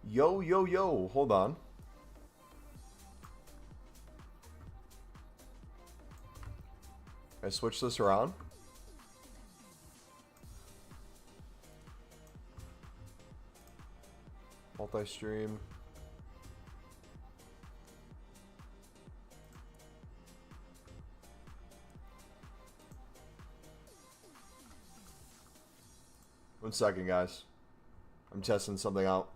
Yo, yo, yo. Hold on. I switch this around. Multi-stream. One second, guys. I'm testing something out.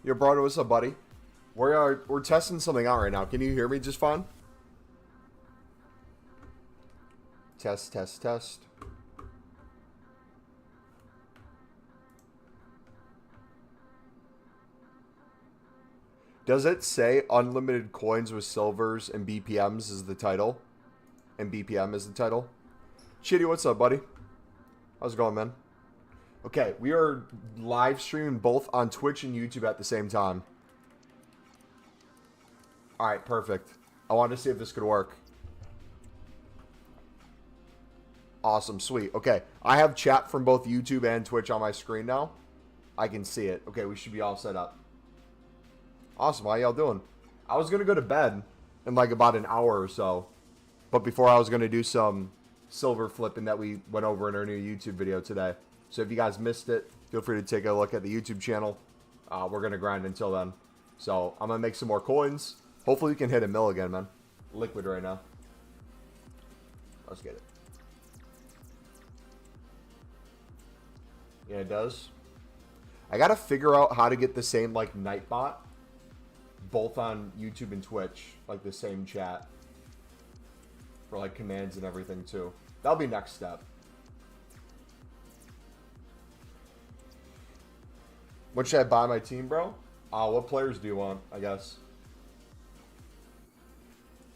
Yo, brother, what's up, buddy? We're testing something out right now. Can you hear me just fine? Test, test, test. Does it say unlimited coins with silvers and BPMs is the title? And BPM is the title? Chitty, what's up, buddy? How's it going, man? Okay, we are live streaming both on Twitch and YouTube at the same time. Alright, perfect. I wanted to see if this could work. Awesome, sweet. Okay, I have chat from both YouTube and Twitch on my screen now. I can see it. Okay, we should be all set up. Awesome, how y'all doing? I was going to go to bed in like about an hour or so. But before I was going to do some silver flipping that we went over in our new YouTube video today. So if you guys missed it, feel free to take a look at the YouTube channel. We're going to grind until then. So I'm going to make some more coins. Hopefully we can hit a mill again, man. Liquid right now. Let's get it. Yeah, it does. I got to figure out how to get the same, like, Nightbot. Both on YouTube and Twitch. Like, the same chat. For, like, commands and everything, too. That'll be next step. What should I buy my team, bro? What players do you want, I guess?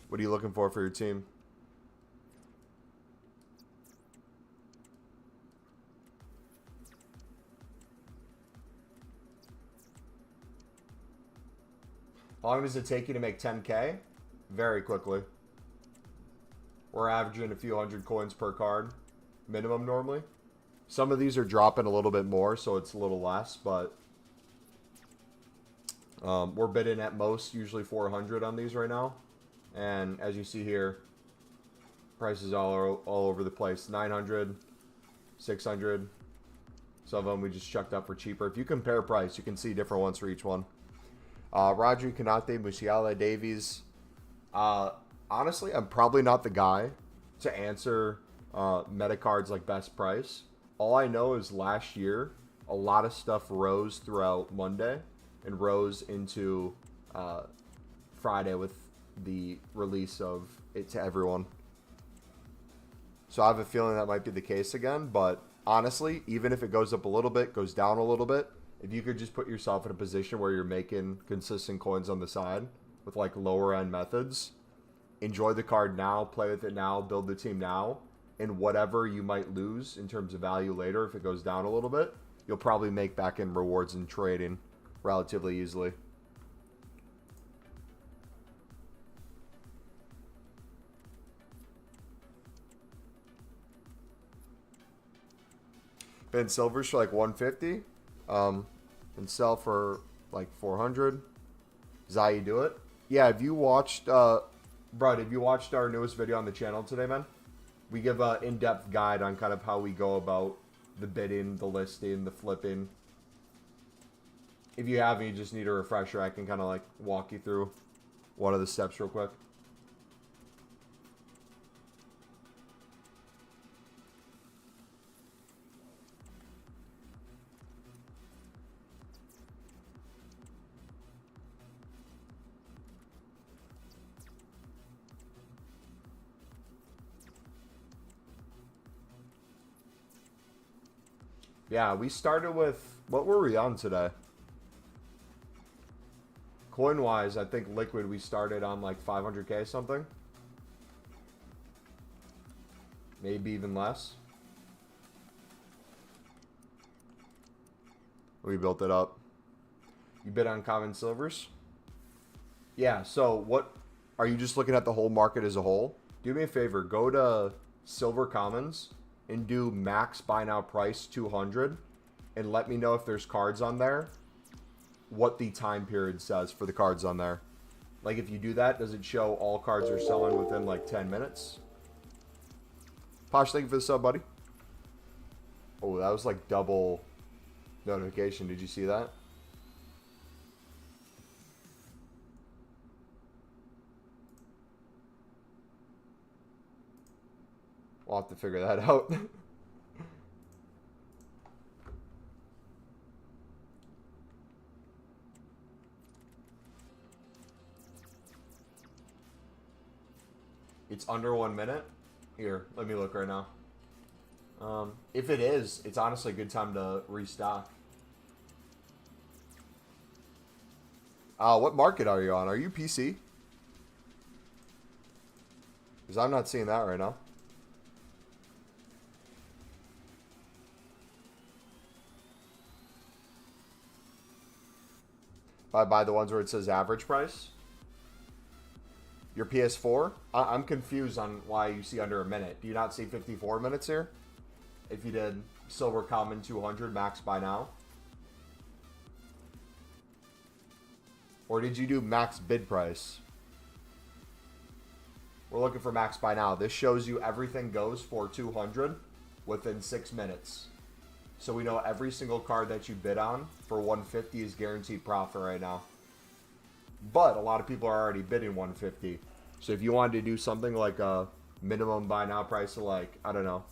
What are you looking for your team? How long does it take you to make 10K? Very quickly. We're averaging a few hundred coins per card. Minimum normally. Some of these are dropping a little bit more, so it's a little less, but we're bidding at most usually 400 on these right now. And as you see here, prices all over the place. 900, 600. Some of them we just chucked up for cheaper. If you compare price, you can see different ones for each one. Rodri, Kanate, Musiala, Davies. Honestly, I'm probably not the guy to answer meta cards like best price. All I know is last year, a lot of stuff rose throughout Monday and rose into Friday with the release of it to everyone. So I have a feeling that might be the case again, but honestly, even if it goes up a little bit, goes down a little bit, if you could just put yourself in a position where you're making consistent coins on the side with like lower end methods, enjoy the card now, play with it now, build the team now, and whatever you might lose in terms of value later, if it goes down a little bit, you'll probably make back in rewards and trading relatively easily. Ben Silvers for like 150. And sell for like 400. Is that how you do it? Yeah, if you watched, Brad, if you watched our newest video on the channel today, man, we give an in-depth guide on kind of how we go about the bidding, the listing, the flipping. If you haven't, you just need a refresher. I can kind of like walk you through one of the steps real quick. Yeah, we started with, what were we on today? Coin-wise, I think liquid we started on like 500k something. Maybe even less. We built it up. You bid on common silvers? Yeah, so what... Are you just looking at the whole market as a whole? Do me a favor. Go to silver commons and do max buy now price 200. And let me know if there's cards on there. What the time period says for the cards on there. Like if you do that, does it show all cards are selling within like 10 minutes? Posh, thank you for the sub, buddy. Oh, that was like double notification. Did you see that? We'll have to figure that out. It's under 1 minute. Here, let me look right now. If it is, it's honestly a good time to restock. What market are you on? Are you PC? Because I'm not seeing that right now. If I buy the ones where it says average price. Your PS4? I'm confused on why you see under a minute. Do you not see 54 minutes here? If you did silver common 200 max buy now? Or did you do max bid price? We're looking for max buy now. This shows you everything goes for 200 within 6 minutes. So we know every single card that you bid on for 150 is guaranteed profit right now. But a lot of people are already bidding 150. So if you wanted to do something like a minimum buy now price of like, I don't know,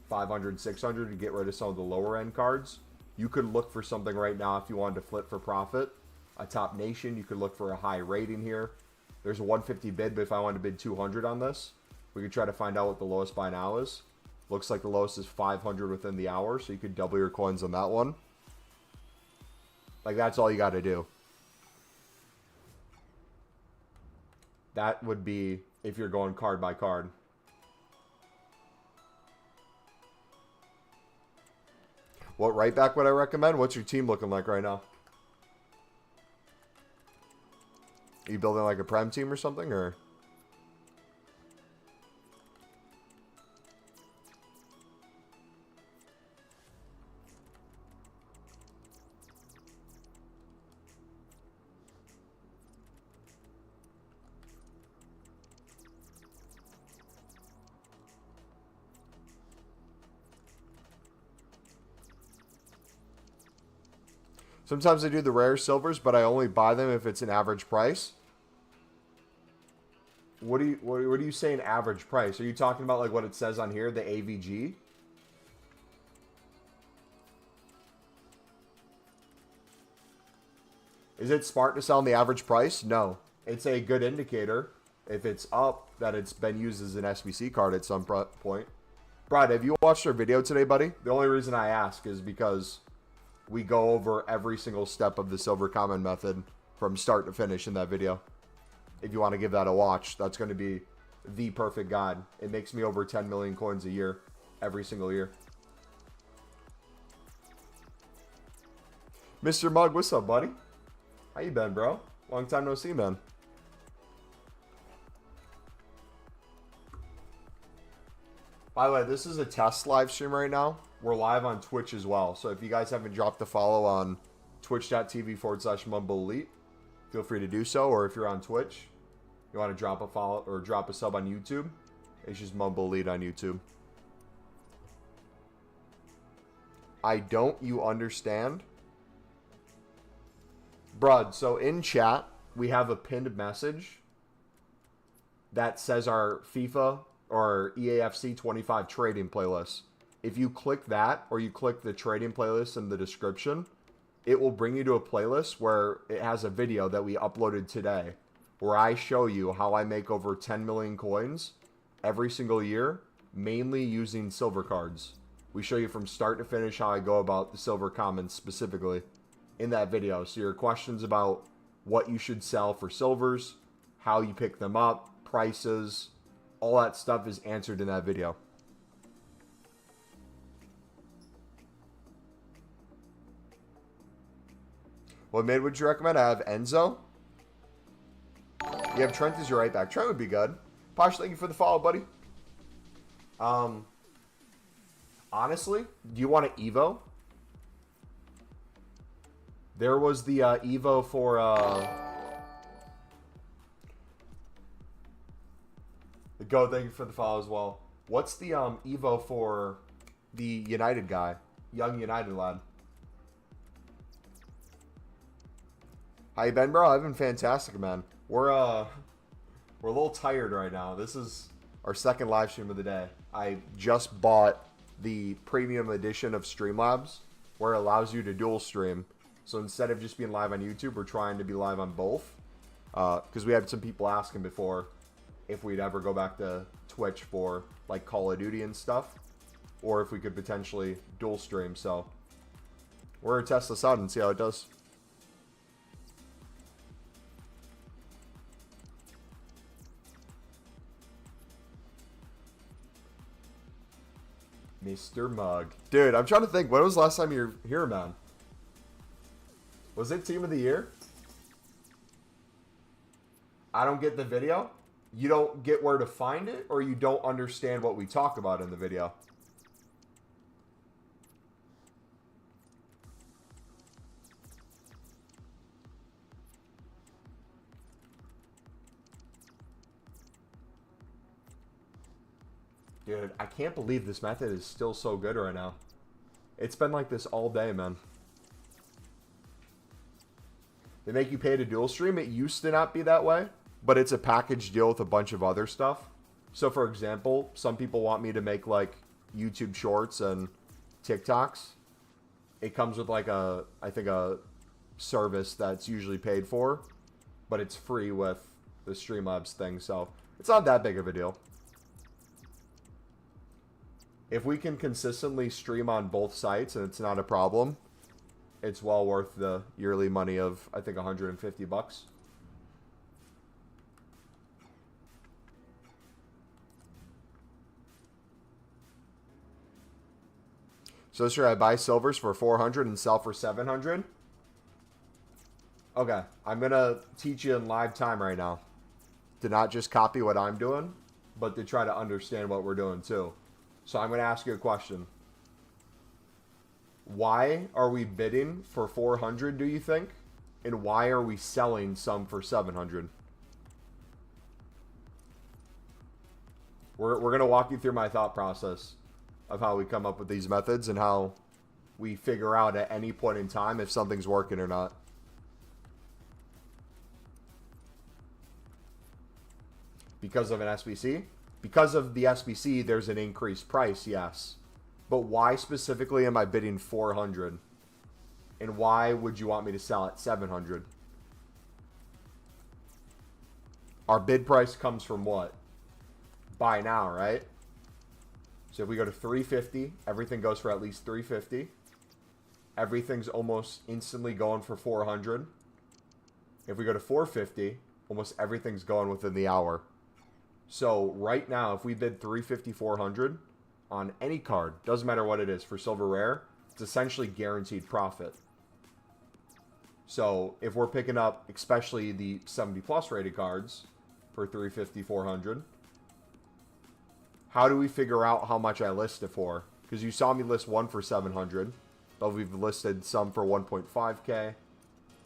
500, 600 to get rid of some of the lower end cards, you could look for something right now if you wanted to flip for profit. A top nation, you could look for a high rating here. There's a 150 bid, but if I wanted to bid 200 on this, we could try to find out what the lowest buy now is. Looks like the lowest is 500 within the hour, so you could double your coins on that one. Like, that's all you got to do. That would be if you're going card by card. What right back would I recommend? What's your team looking like right now? Are you building like a prem team or something, or? Sometimes I do the rare silvers, but I only buy them if it's an average price. What do you say an average price? Are you talking about like what it says on here, the AVG? Is it smart to sell on the average price? No. It's a good indicator if it's up that it's been used as an SBC card at some point. Brad, have you watched our video today, buddy? The only reason I ask is because we go over every single step of the silver common method from start to finish in that video. If you want to give that a watch, that's going to be the perfect guide. It makes me over 10 million coins a year, every single year. Mr. Mug, what's up, buddy? How you been, bro? Long time no see, man. By the way, this is a test live stream right now. We're live on Twitch as well. So if you guys haven't dropped a follow on twitch.tv/MumboElite, feel free to do so. Or if you're on Twitch, you want to drop a follow or drop a sub on YouTube, it's just MumboElite on YouTube. You understand? Brud, so in chat, we have a pinned message that says our FIFA or EAFC25 trading playlist. If you click that, or you click the trading playlist in the description, it will bring you to a playlist where it has a video that we uploaded today, where I show you how I make over 10 million coins every single year, mainly using silver cards. We show you from start to finish how I go about the silver commons specifically in that video. So your questions about what you should sell for silvers, how you pick them up, prices, all that stuff is answered in that video. What mid would you recommend? I have Enzo. You have Trent as your right back. Trent would be good. Posh, thank you for the follow, buddy. Honestly, do you want an Evo? There was the Evo for the Go. Thank you for the follow as well. What's the Evo for the United guy, young United lad? How you been, bro? I've been fantastic, man. We're a little tired right now. This is our second live stream of the day. I just bought the premium edition of Streamlabs, where it allows you to dual stream. So instead of just being live on YouTube, we're trying to be live on both. Because we had some people asking before if we'd ever go back to Twitch for like Call of Duty and stuff, or if we could potentially dual stream. So we're gonna test this out and see how it does. Mr. Mug. Dude, I'm trying to think. When was the last time you were here, man? Was it Team of the Year? I don't get the video. You don't get where to find it, or you don't understand what we talk about in the video? Dude, I can't believe this method is still so good right now. It's been like this all day, man. They make you pay to dual stream. It used to not be that way, but it's a package deal with a bunch of other stuff. So, for example, some people want me to make like YouTube shorts and TikToks. It comes with like I think a service that's usually paid for, but it's free with the Streamlabs thing. So it's not that big of a deal. If we can consistently stream on both sites and it's not a problem, it's well worth the yearly money of, I think, 150 bucks. So should I buy silvers for 400 and sell for 700? Okay, I'm going to teach you in live time right now to not just copy what I'm doing, but to try to understand what we're doing too. So I'm going to ask you a question. Why are we bidding for 400, do you think? And why are we selling some for 700? We're going to walk you through my thought process of how we come up with these methods and how we figure out at any point in time if something's working or not. Because of an SBC? Because of the SBC, there's an increased price, yes. But why specifically am I bidding 400? And why would you want me to sell at 700? Our bid price comes from what? Buy now, right? So if we go to 350, everything goes for at least 350. Everything's almost instantly going for 400. If we go to 450, almost everything's going within the hour. So right now, if we bid 350, 400 on any card, doesn't matter what it is, for silver rare, it's essentially guaranteed profit. So if we're picking up, especially the 70 plus rated cards for 350, 400, how do we figure out how much I list it for? Because you saw me list one for 700, but we've listed some for 1.5k.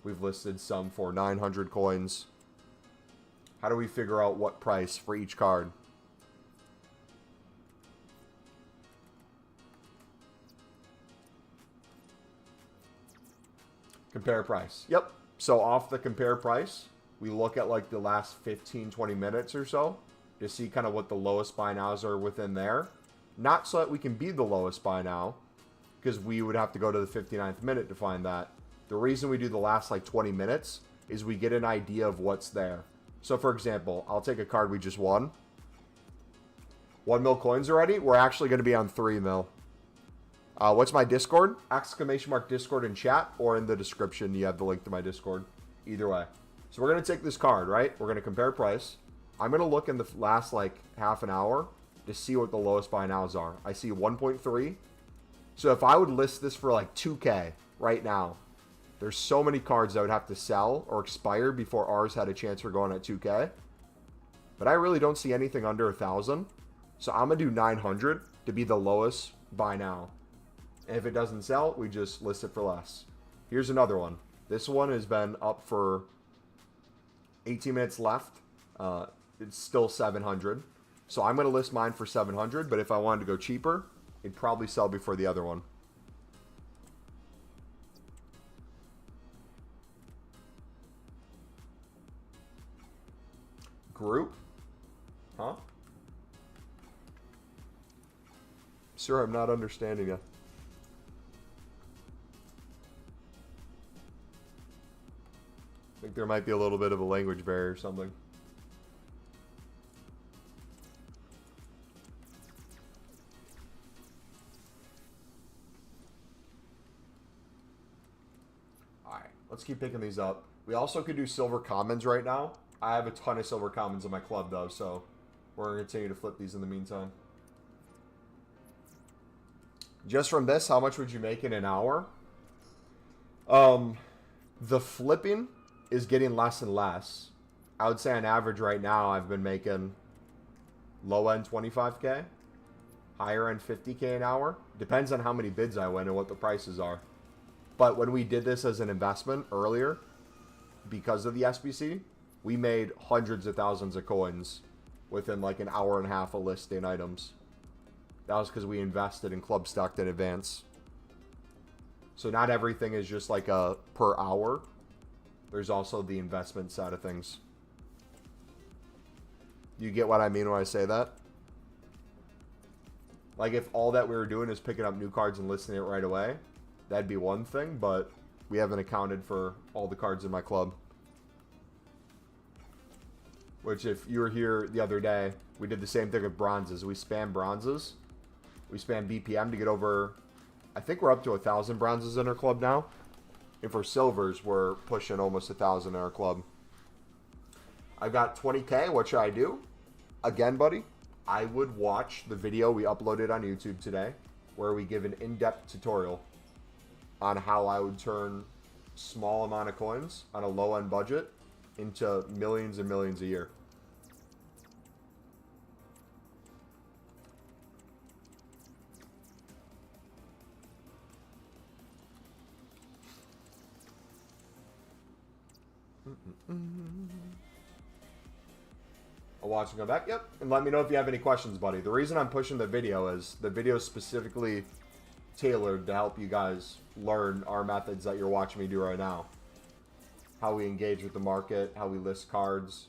We've listed some for 900 coins. How do we figure out what price for each card? Compare price. Yep. So off the compare price, we look at like the last 15, 20 minutes or so to see kind of what the lowest buy nows are within there. Not so that we can be the lowest buy now, because we would have to go to the 59th minute to find that. The reason we do the last like 20 minutes is we get an idea of what's there. So for example, I'll take a card we just won. 1 mil coins already. We're actually going to be on 3 mil. What's my Discord? !Discord in chat, or in the description you have the link to my Discord. Either way. So we're going to take this card, right? We're going to compare price. I'm going to look in the last like half an hour to see what the lowest buy nows are. I see 1.3. So if I would list this for like 2K right now, there's so many cards that would have to sell or expire before ours had a chance for going at 2K. But I really don't see anything under 1,000. So I'm going to do 900 to be the lowest buy now. And if it doesn't sell, we just list it for less. Here's another one. This one has been up for 18 minutes left. It's still 700. So I'm going to list mine for 700. But if I wanted to go cheaper, it'd probably sell before the other one. Group? Huh? Sir, I'm not understanding you. I think there might be a little bit of a language barrier or something. Alright, let's keep picking these up. We also could do silver commons right now. I have a ton of silver commons in my club though, so we're going to continue to flip these in the meantime. Just from this, how much would you make in an hour? The flipping is getting less and less. I would say on average right now I've been making low end 25K, higher end 50K an hour. Depends on how many bids I win and what the prices are. But when we did this as an investment earlier, because of the SBC, we made hundreds of thousands of coins within like an hour and a half of listing items. That was because we invested in club stock in advance. So not everything is just like a per hour. There's also the investment side of things. You get what I mean when I say that? Like if all that we were doing is picking up new cards and listing it right away, that'd be one thing, but we haven't accounted for all the cards in my club. Which if you were here the other day, we did the same thing with bronzes. We spam bronzes. We spam BPM to get over, I think we're up to 1,000 bronzes in our club now. And for silvers, we're pushing almost 1,000 in our club. I've got 20K. What should I do? Again, buddy, I would watch the video we uploaded on YouTube today where we give an in-depth tutorial on how I would turn small amount of coins on a low-end budget into millions and millions a year. I'll watch and come back. Yep. And let me know if you have any questions, buddy. The reason I'm pushing the video is the video is specifically tailored to help you guys learn our methods that you're watching me do right now. How we engage with the market, how we list cards.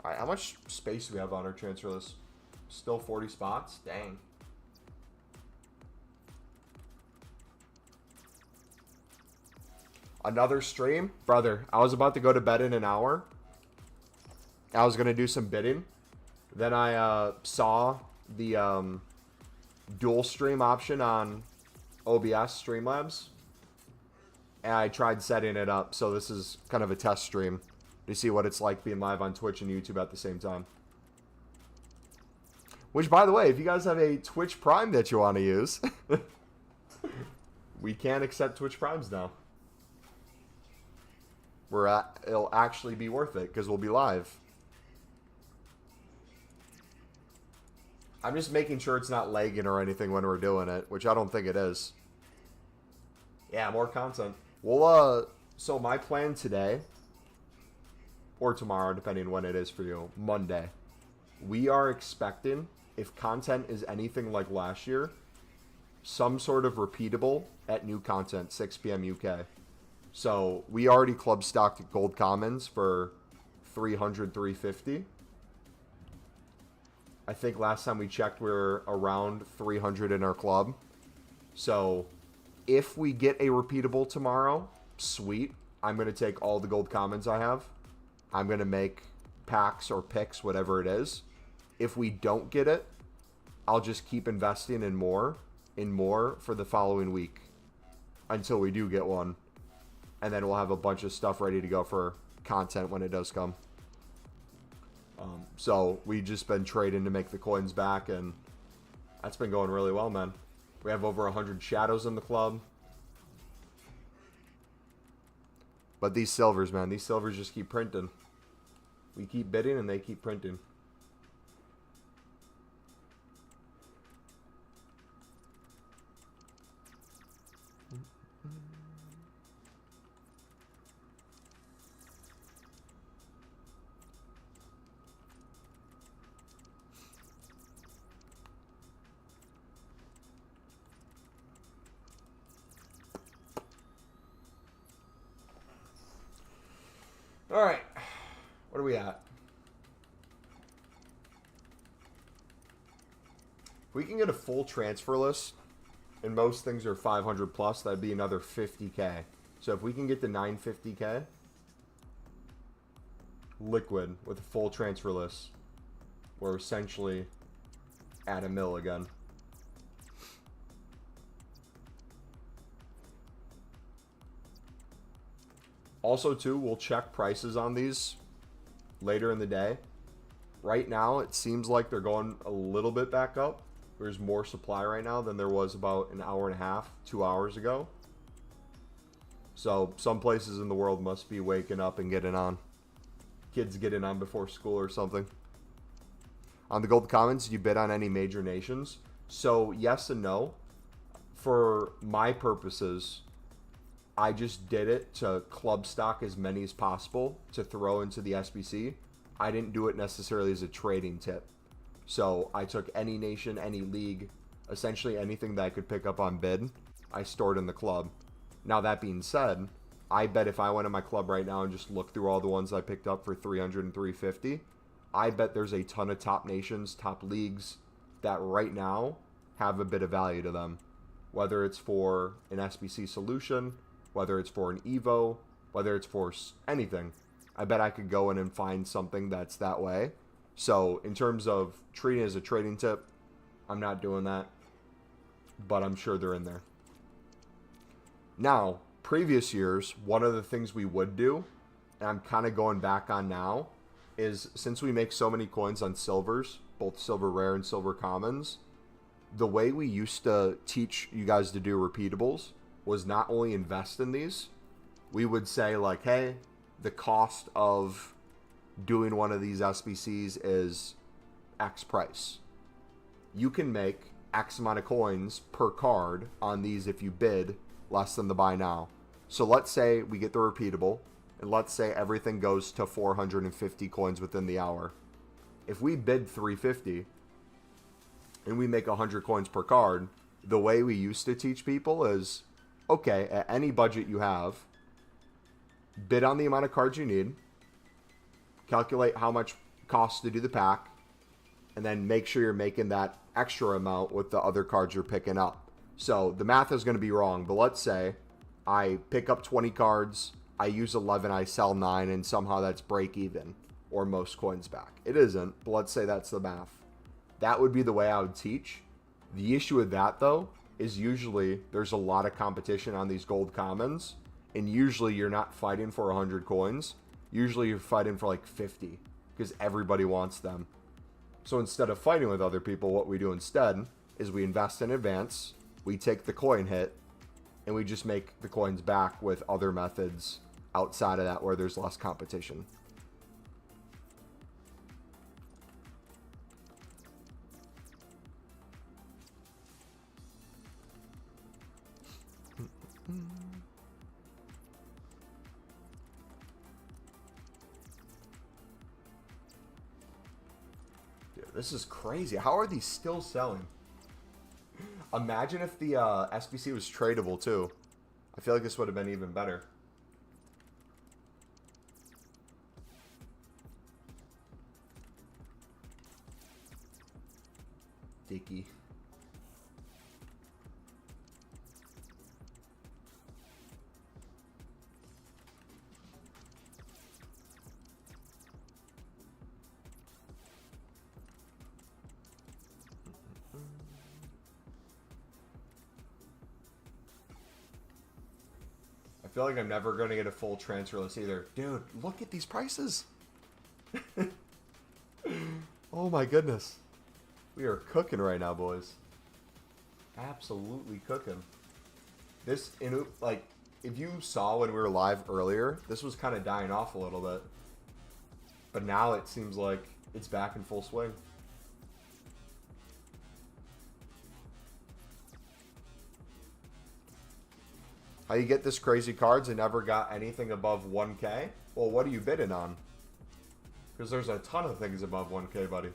Alright, how much space do we have on our transfer list? Still 40 spots? Dang. Another stream? Brother, I was about to go to bed in an hour. I was going to do some bidding. Then I saw the dual stream option on OBS Streamlabs. And I tried setting it up. So this is kind of a test stream to see what it's like being live on Twitch and YouTube at the same time. Which, by the way, if you guys have a Twitch Prime that you want to use, we can accept Twitch Primes now. It'll actually be worth it because we'll be live. I'm just making sure it's not lagging or anything when we're doing it, which I don't think it is. Yeah, more content. Well, so my plan today, or tomorrow, depending on when it is for you, Monday, we are expecting, if content is anything like last year, some sort of repeatable at new content, 6 p.m. UK. So we already club stocked gold commons for 300, 350. I think last time we checked we were around 300 in our club. So if we get a repeatable tomorrow, sweet. I'm going to take all the gold commons I have. I'm going to make packs or picks, whatever it is. If we don't get it, I'll just keep investing in more for the following week until we do get one. And then we'll have a bunch of stuff ready to go for content when it does come. So we just been trading to make the coins back, and that's been going really well, man. We have over 100 shadows in the club. But these silvers, man, these silvers just keep printing. We keep bidding and they keep printing. All right, what are we at? If we can get a full transfer list, and most things are 500 plus, that'd be another 50K. So if we can get to 950K, liquid with a full transfer list, we're essentially at a mil again. Also, too, we'll check prices on these later in the day. Right now, it seems like they're going a little bit back up. There's more supply right now than there was about an hour and a half, 2 hours ago. So, some places in the world must be waking up and getting on. Kids getting on before school or something. On the gold commons, did you bid on any major nations? So, yes and no. For my purposes, I just did it to club stock as many as possible to throw into the SBC. I didn't do it necessarily as a trading tip. So I took any nation, any league, essentially anything that I could pick up on bid, I stored in the club. Now that being said, I bet if I went in my club right now and just looked through all the ones I picked up for 300 and 350, I bet there's a ton of top nations, top leagues that right now have a bit of value to them. Whether it's for an SBC solution, whether it's for an Evo, whether it's for anything, I bet I could go in and find something that's that way. So in terms of treating it as a trading tip, I'm not doing that, but I'm sure they're in there. Now, previous years, one of the things we would do, and I'm kind of going back on now, is since we make so many coins on silvers, both silver rare and silver commons, the way we used to teach you guys to do repeatables was not only invest in these, we would say like, hey, the cost of doing one of these SBCs is X price. You can make X amount of coins per card on these if you bid less than the buy now. So let's say we get the repeatable, and let's say everything goes to 450 coins within the hour. If we bid 350 and we make 100 coins per card, the way we used to teach people is, okay, at any budget you have, bid on the amount of cards you need, calculate how much costs to do the pack, and then make sure you're making that extra amount with the other cards you're picking up. So the math is going to be wrong, but let's say I pick up 20 cards, I use 11, I sell 9, and somehow that's break even, or most coins back. It isn't, but let's say that's the math. That would be the way I would teach. The issue with that, though, is usually there's a lot of competition on these gold commons, and usually you're not fighting for 100 coins. Usually you're fighting for like 50 because everybody wants them. So instead of fighting with other people, what we do instead is we invest in advance, we take the coin hit, and we just make the coins back with other methods outside of that where there's less competition. Dude, this is crazy. How are these still selling? Imagine if the SBC was tradable too. I feel like this would have been even better. Dicky. feel like I'm never going to get a full transfer list either. Dude, look at these prices. Oh my goodness. We are cooking right now, boys. Absolutely cooking. This, like, if you saw when we were live earlier, this was kind of dying off a little bit. But now it seems like it's back in full swing. How you get this crazy cards and never got anything above 1K? Well, what are you bidding on? Because there's a ton of things above 1K, buddy.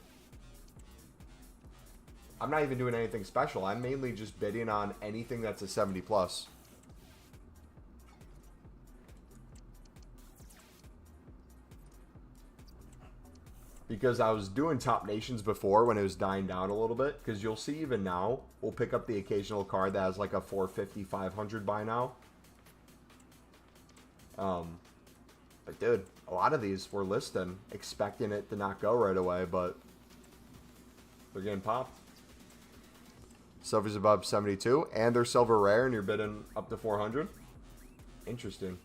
I'm not even doing anything special. I'm mainly just bidding on anything that's a 70 plus. Because I was doing top nations before when it was dying down a little bit. Because you'll see even now, we'll pick up the occasional card that has like a 450, 500 buy now. But dude, a lot of these we're listing, expecting it to not go right away, but they're getting popped. Silver's above 72, and they're silver rare, and you're bidding up to 400. Interesting.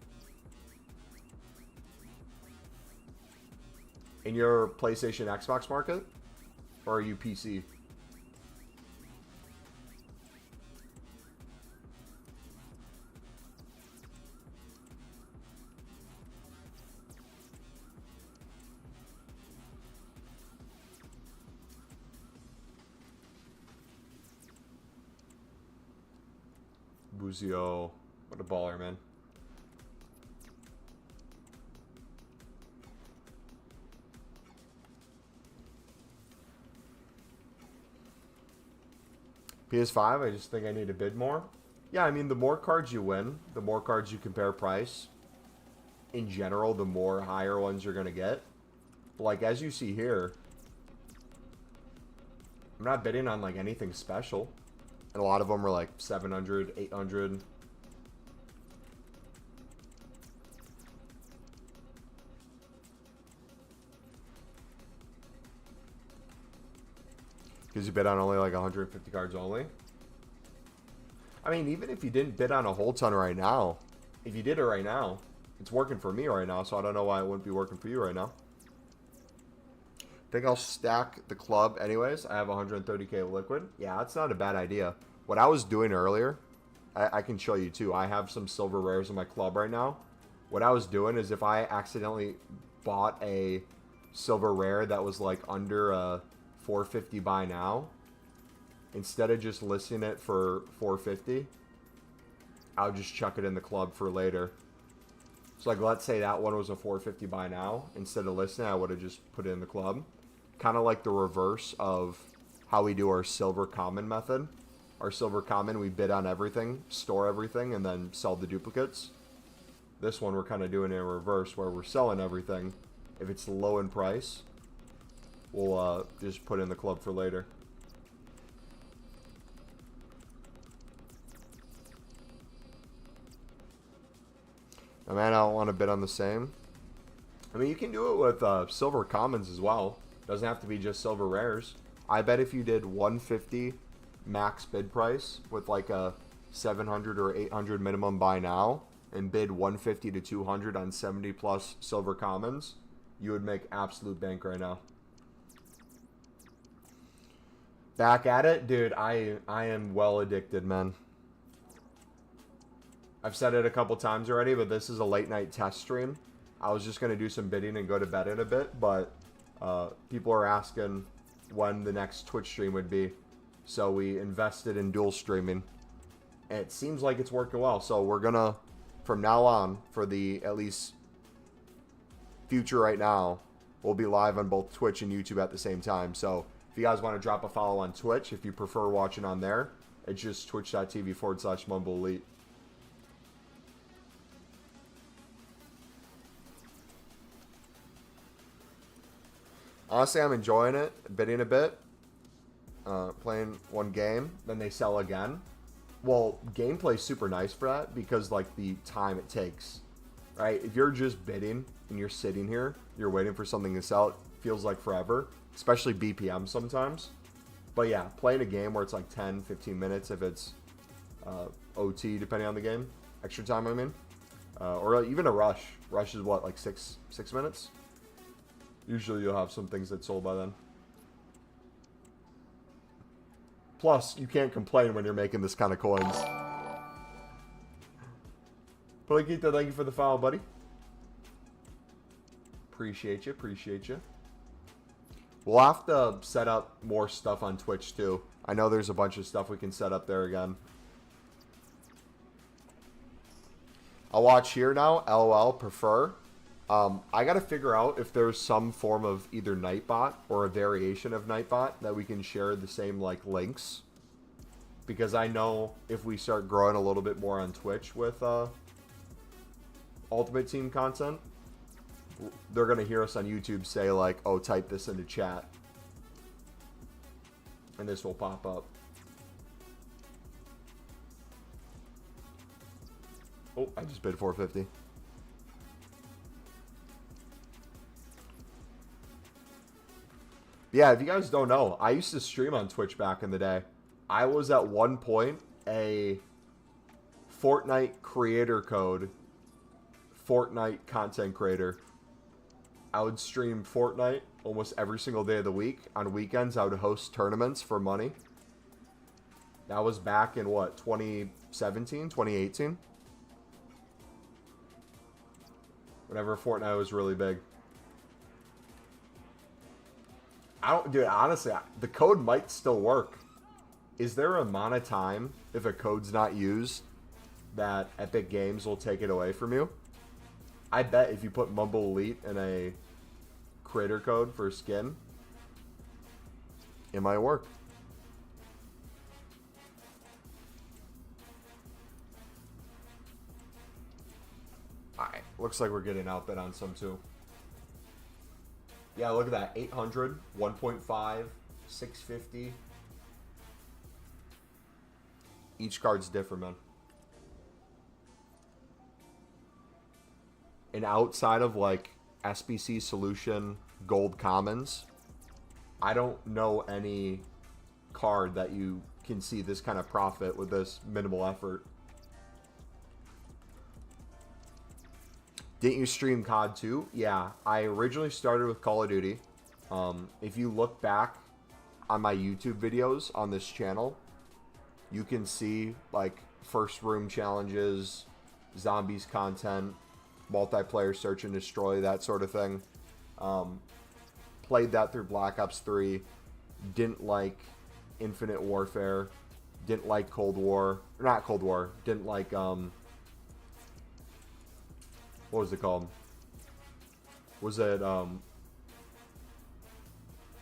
In your PlayStation Xbox market? Or are you PC? Buzio. What a baller, man. PS5, I just think I need to bid more. Yeah, I mean, the more cards you win, the more cards you compare price. In general, the more higher ones you're going to get. But like, as you see here, I'm not bidding on, like, anything special. And a lot of them are, like, 700, 800. Because you bid on only like 150 cards only. I mean, even if you didn't bid on a whole ton right now, if you did it right now, it's working for me right now, so I don't know why it wouldn't be working for you right now. I think I'll stack the club anyways. I have 130k liquid. Yeah, that's not a bad idea. What I was doing earlier, I can show you too. I have some silver rares in my club right now. What I was doing is if I accidentally bought a silver rare that was like under a 450 buy now, instead of just listing it for 450, I'll just chuck it in the club for later. So like, let's say that one was a 450 buy now. Instead of listing it, I would have just put it in the club. Kind of like the reverse of how we do our silver common method. Our silver common, we bid on everything, store everything, and then sell the duplicates. This one, we're kind of doing it in reverse, where we're selling everything. If it's low in price, we'll just put it in the club for later. I mean, I don't want to bid on the same. I mean, you can do it with silver commons as well. Doesn't have to be just silver rares. I bet if you did 150 max bid price with like a 700 or 800 minimum buy now and bid 150 to 200 on 70 plus silver commons, you would make absolute bank right now. Back at it? Dude, I am well addicted, man. I've said it a couple times already, but this is a late night test stream. I was just going to do some bidding and go to bed in a bit, but people are asking when the next Twitch stream would be. So we invested in dual streaming. And it seems like it's working well. So we're going to, from now on, for the at least future right now, we'll be live on both Twitch and YouTube at the same time. So if you guys want to drop a follow on Twitch, if you prefer watching on there, it's just twitch.tv/MumboElite. Honestly, I'm enjoying it, bidding a bit, playing one game, then they sell again. Well, gameplay's super nice for that because, like, the time it takes, right? If you're just bidding and you're sitting here, you're waiting for something to sell, it feels like forever, especially BPM sometimes. But yeah, playing a game where it's like 10, 15 minutes if it's OT, depending on the game, extra time, I mean, Or even a rush. Rush is what, like six minutes? Usually you'll have some things that sold by then. Plus, you can't complain when you're making this kind of coins. Poliquito, thank you for the follow, buddy. Appreciate you, appreciate you. We'll have to set up more stuff on Twitch, too. I know there's a bunch of stuff we can set up there again. I'll watch here now. LOL, prefer. I got to figure out if there's some form of either Nightbot or a variation of Nightbot that we can share the same, like, links. Because I know if we start growing a little bit more on Twitch with Ultimate Team content, they're going to hear us on YouTube say, like, oh, type this into chat. And this will pop up. Oh, I just bid 450. Yeah, if you guys don't know, I used to stream on Twitch back in the day. I was at one point a Fortnite creator code, Fortnite content creator. I would stream Fortnite almost every single day of the week. On weekends, I would host tournaments for money. That was back in, what, 2017, 2018? Whenever Fortnite was really big. Dude, honestly, the code might still work. Is there a amount of time, if a code's not used, that Epic Games will take it away from you? I bet if you put MumboElite in a creator code for skin, it might work. Alright, looks like we're getting outbid on some too. Yeah, look at that. 800, 1.5, 650. Each card's different, man. And outside of, like, SBC Solution Gold Commons, I don't know any card that you can see this kind of profit with this minimal effort. Didn't you stream COD 2? Yeah, I originally started with Call of Duty. If you look back on my YouTube videos on this channel, you can see, like, first room challenges, zombies content, multiplayer search and destroy, that sort of thing. Played that through Black Ops 3. Didn't like Infinite Warfare. Didn't like Cold War. Or not Cold War. Didn't like, what was it called? Was it,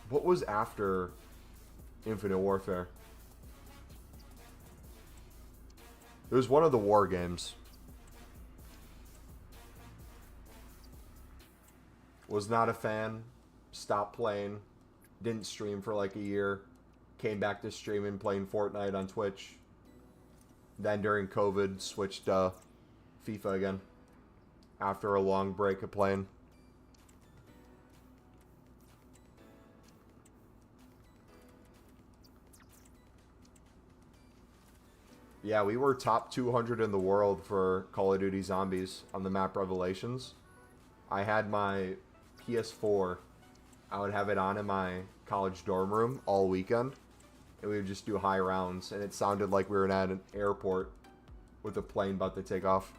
what was after Infinite Warfare? It was one of the war games. Was not a fan. Stopped playing. Didn't stream for like a year. Came back to streaming, playing Fortnite on Twitch. Then during COVID, switched to FIFA again. After a long break of playing. Yeah, we were top 200 in the world for Call of Duty Zombies on the map Revelations. I had my PS4. I would have it on in my college dorm room all weekend. And we would just do high rounds. And it sounded like we were at an airport with a plane about to take off.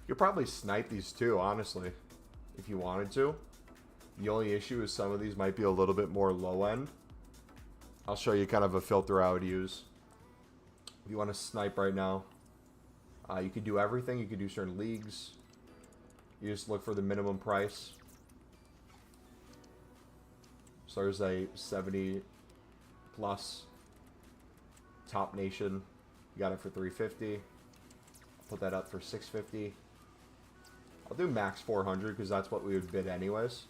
You could probably snipe these too, honestly, if you wanted to. The only issue is some of these might be a little bit more low end. I'll show you kind of a filter I would use. If you want to snipe right now, you could do everything. You could do certain leagues. You just look for the minimum price. So there's a 70 plus top nation. You got it for 350. Put that up for 650. I'll do max 400 because that's what we would bid anyways.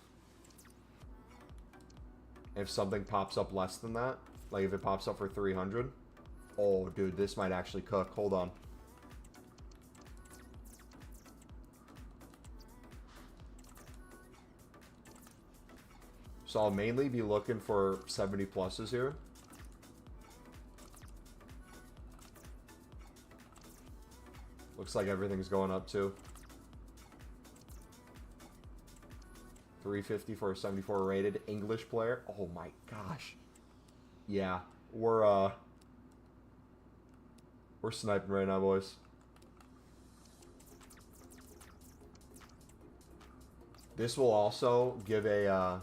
If something pops up less than that, like if it pops up for 300. Oh, dude, this might actually cook. Hold on. So I'll mainly be looking for 70 pluses here. Looks like everything's going up too. 350 for a 74 rated English player. Oh my gosh. Yeah, we're sniping right now, boys. This will also give a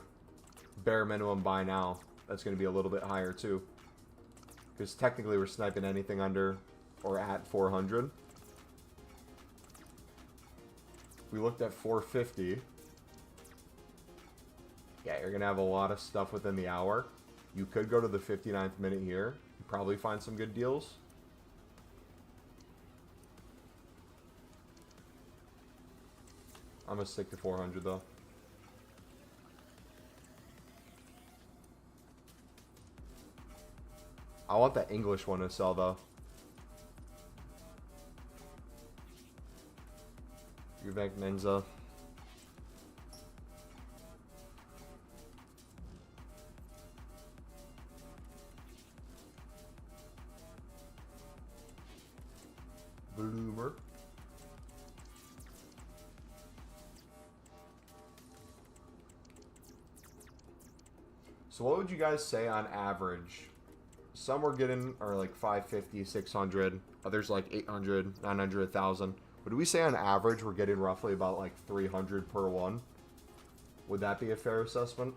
bare minimum buy now. That's going to be a little bit higher too. Because technically we're sniping anything under or at 400. We looked at 450. Yeah, you're going to have a lot of stuff within the hour. You could go to the 59th minute here. Probably find some good deals. I'm going to stick to 400 though. I want that English one to sell though. Uvek Menza. Bloomer. So what would you guys say on average? Some we're getting are like 550, 600. Others like 800, 900, 1,000. Would we say on average we're getting roughly about like 300 per one? Would that be a fair assessment?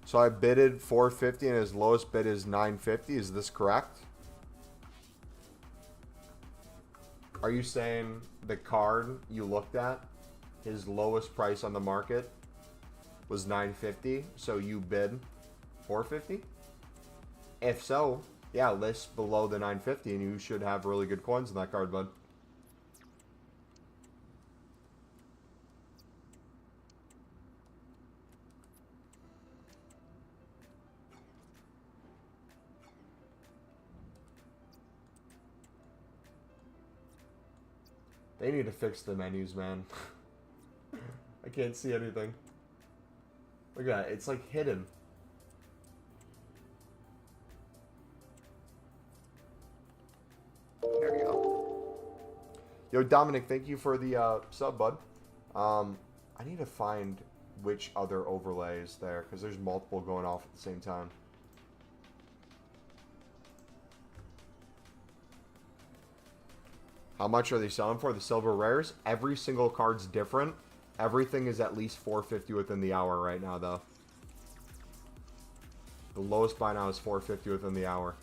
So I bidded 450 and his lowest bid is 950. Is this correct? Are you saying the card you looked at, his lowest price on the market was 950, so you bid 450? If so, yeah, list below the 950 and you should have really good coins in that card, bud. They need to fix the menus, man. I can't see anything. Look at that. It's like hidden. There you go. Yo, Dominic, thank you for the sub, bud. I need to find which other overlay is there, because there's multiple going off at the same time. How much are they selling for? The silver rares? Every single card's different. Everything is at least 450 within the hour right now, though. The lowest buy now is 450 within the hour.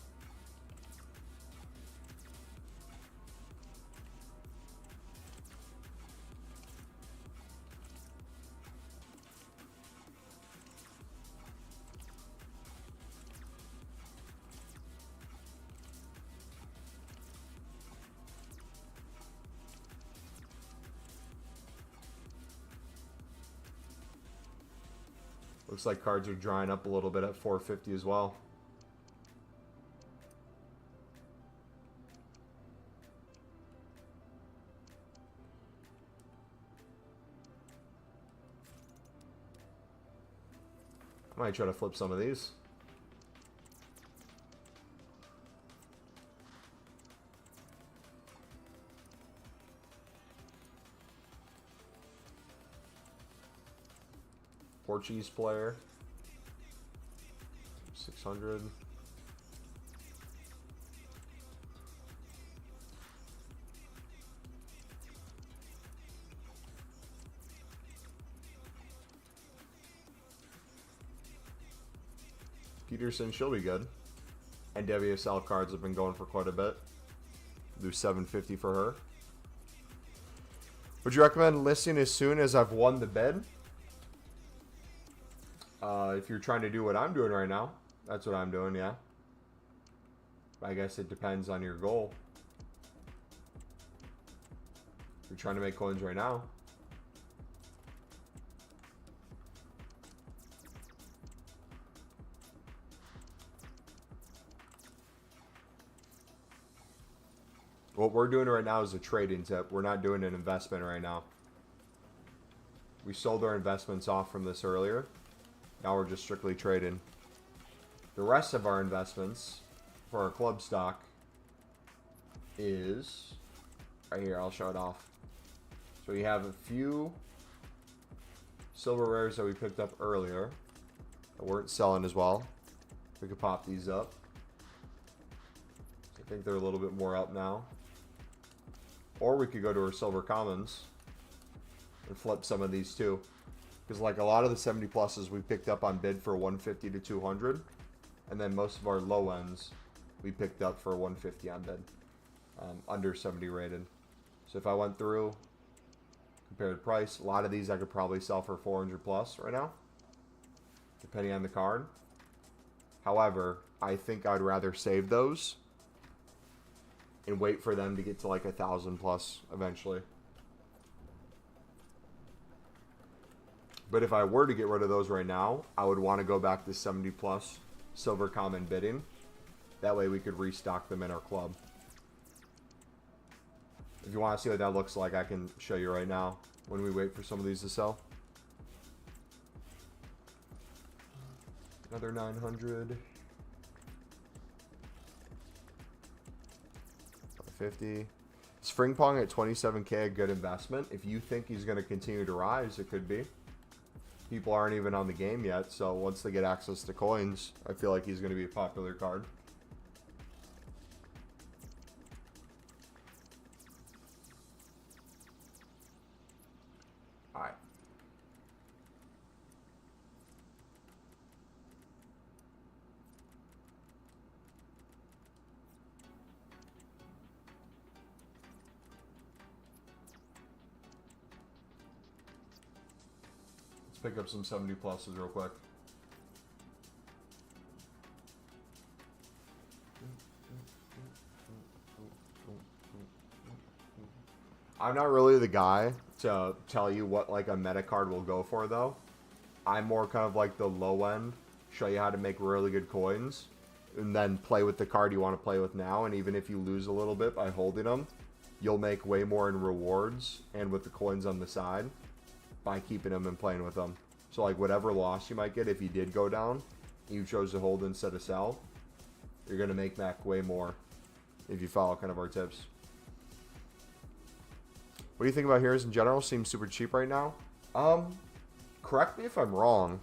Looks like cards are drying up a little bit at 450 as well. I might try to flip some of these. Portuguese player. 600. Peterson, she'll be good. And WSL cards have been going for quite a bit. Do 750 for her. Would you recommend listing as soon as I've won the bid? If you're trying to do what I'm doing right now, that's what I'm doing, yeah. I guess it depends on your goal. If you're trying to make coins right now. What we're doing right now is a trading tip. We're not doing an investment right now. We sold our investments off from this earlier. Now we're just strictly trading. The rest of our investments for our club stock is right here. I'll show it off. So we have a few silver rares that we picked up earlier that weren't selling as well. We could pop these up. I think they're a little bit more up now. Or we could go to our silver commons and flip some of these too. Because like a lot of the 70 pluses we picked up on bid for 150 to 200. And then most of our low ends we picked up for 150 on bid. Under 70 rated. So if I went through, compared price, a lot of these I could probably sell for 400 plus right now. Depending on the card. However, I think I'd rather save those and wait for them to get to like 1,000 plus eventually. But if I were to get rid of those right now, I would want to go back to 70 plus silver common bidding. That way we could restock them in our club. If you want to see what that looks like, I can show you right now when we wait for some of these to sell. Another 900. 50. Spring Pong at 27K, a good investment. If you think he's going to continue to rise, it could be. People aren't even on the game yet, so once they get access to coins, I feel like he's going to be a popular card. Alright. Pick up some 70 pluses real quick. I'm not really the guy to tell you what like a meta card will go for though. I'm more kind of like the low end, show you how to make really good coins, and then play with the card you want to play with now. And even if you lose a little bit by holding them, you'll make way more in rewards and with the coins on the side by keeping them and playing with them. So like whatever loss you might get if you did go down, you chose to hold instead of sell, you're going to make back way more if you follow kind of our tips. What do you think about heroes in general? Seems super cheap right now. Correct me if I'm wrong.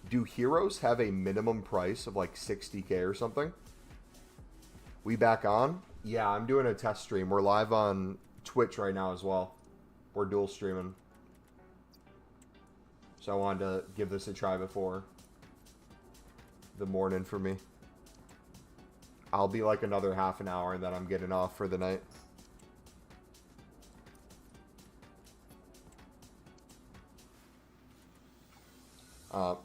Do heroes have a minimum price of like 60K or something? We back on? Yeah, I'm doing a test stream. We're live on Twitch right now as well. We're dual streaming. So I wanted to give this a try before the morning for me. I'll be like another half an hour and then I'm getting off for the night.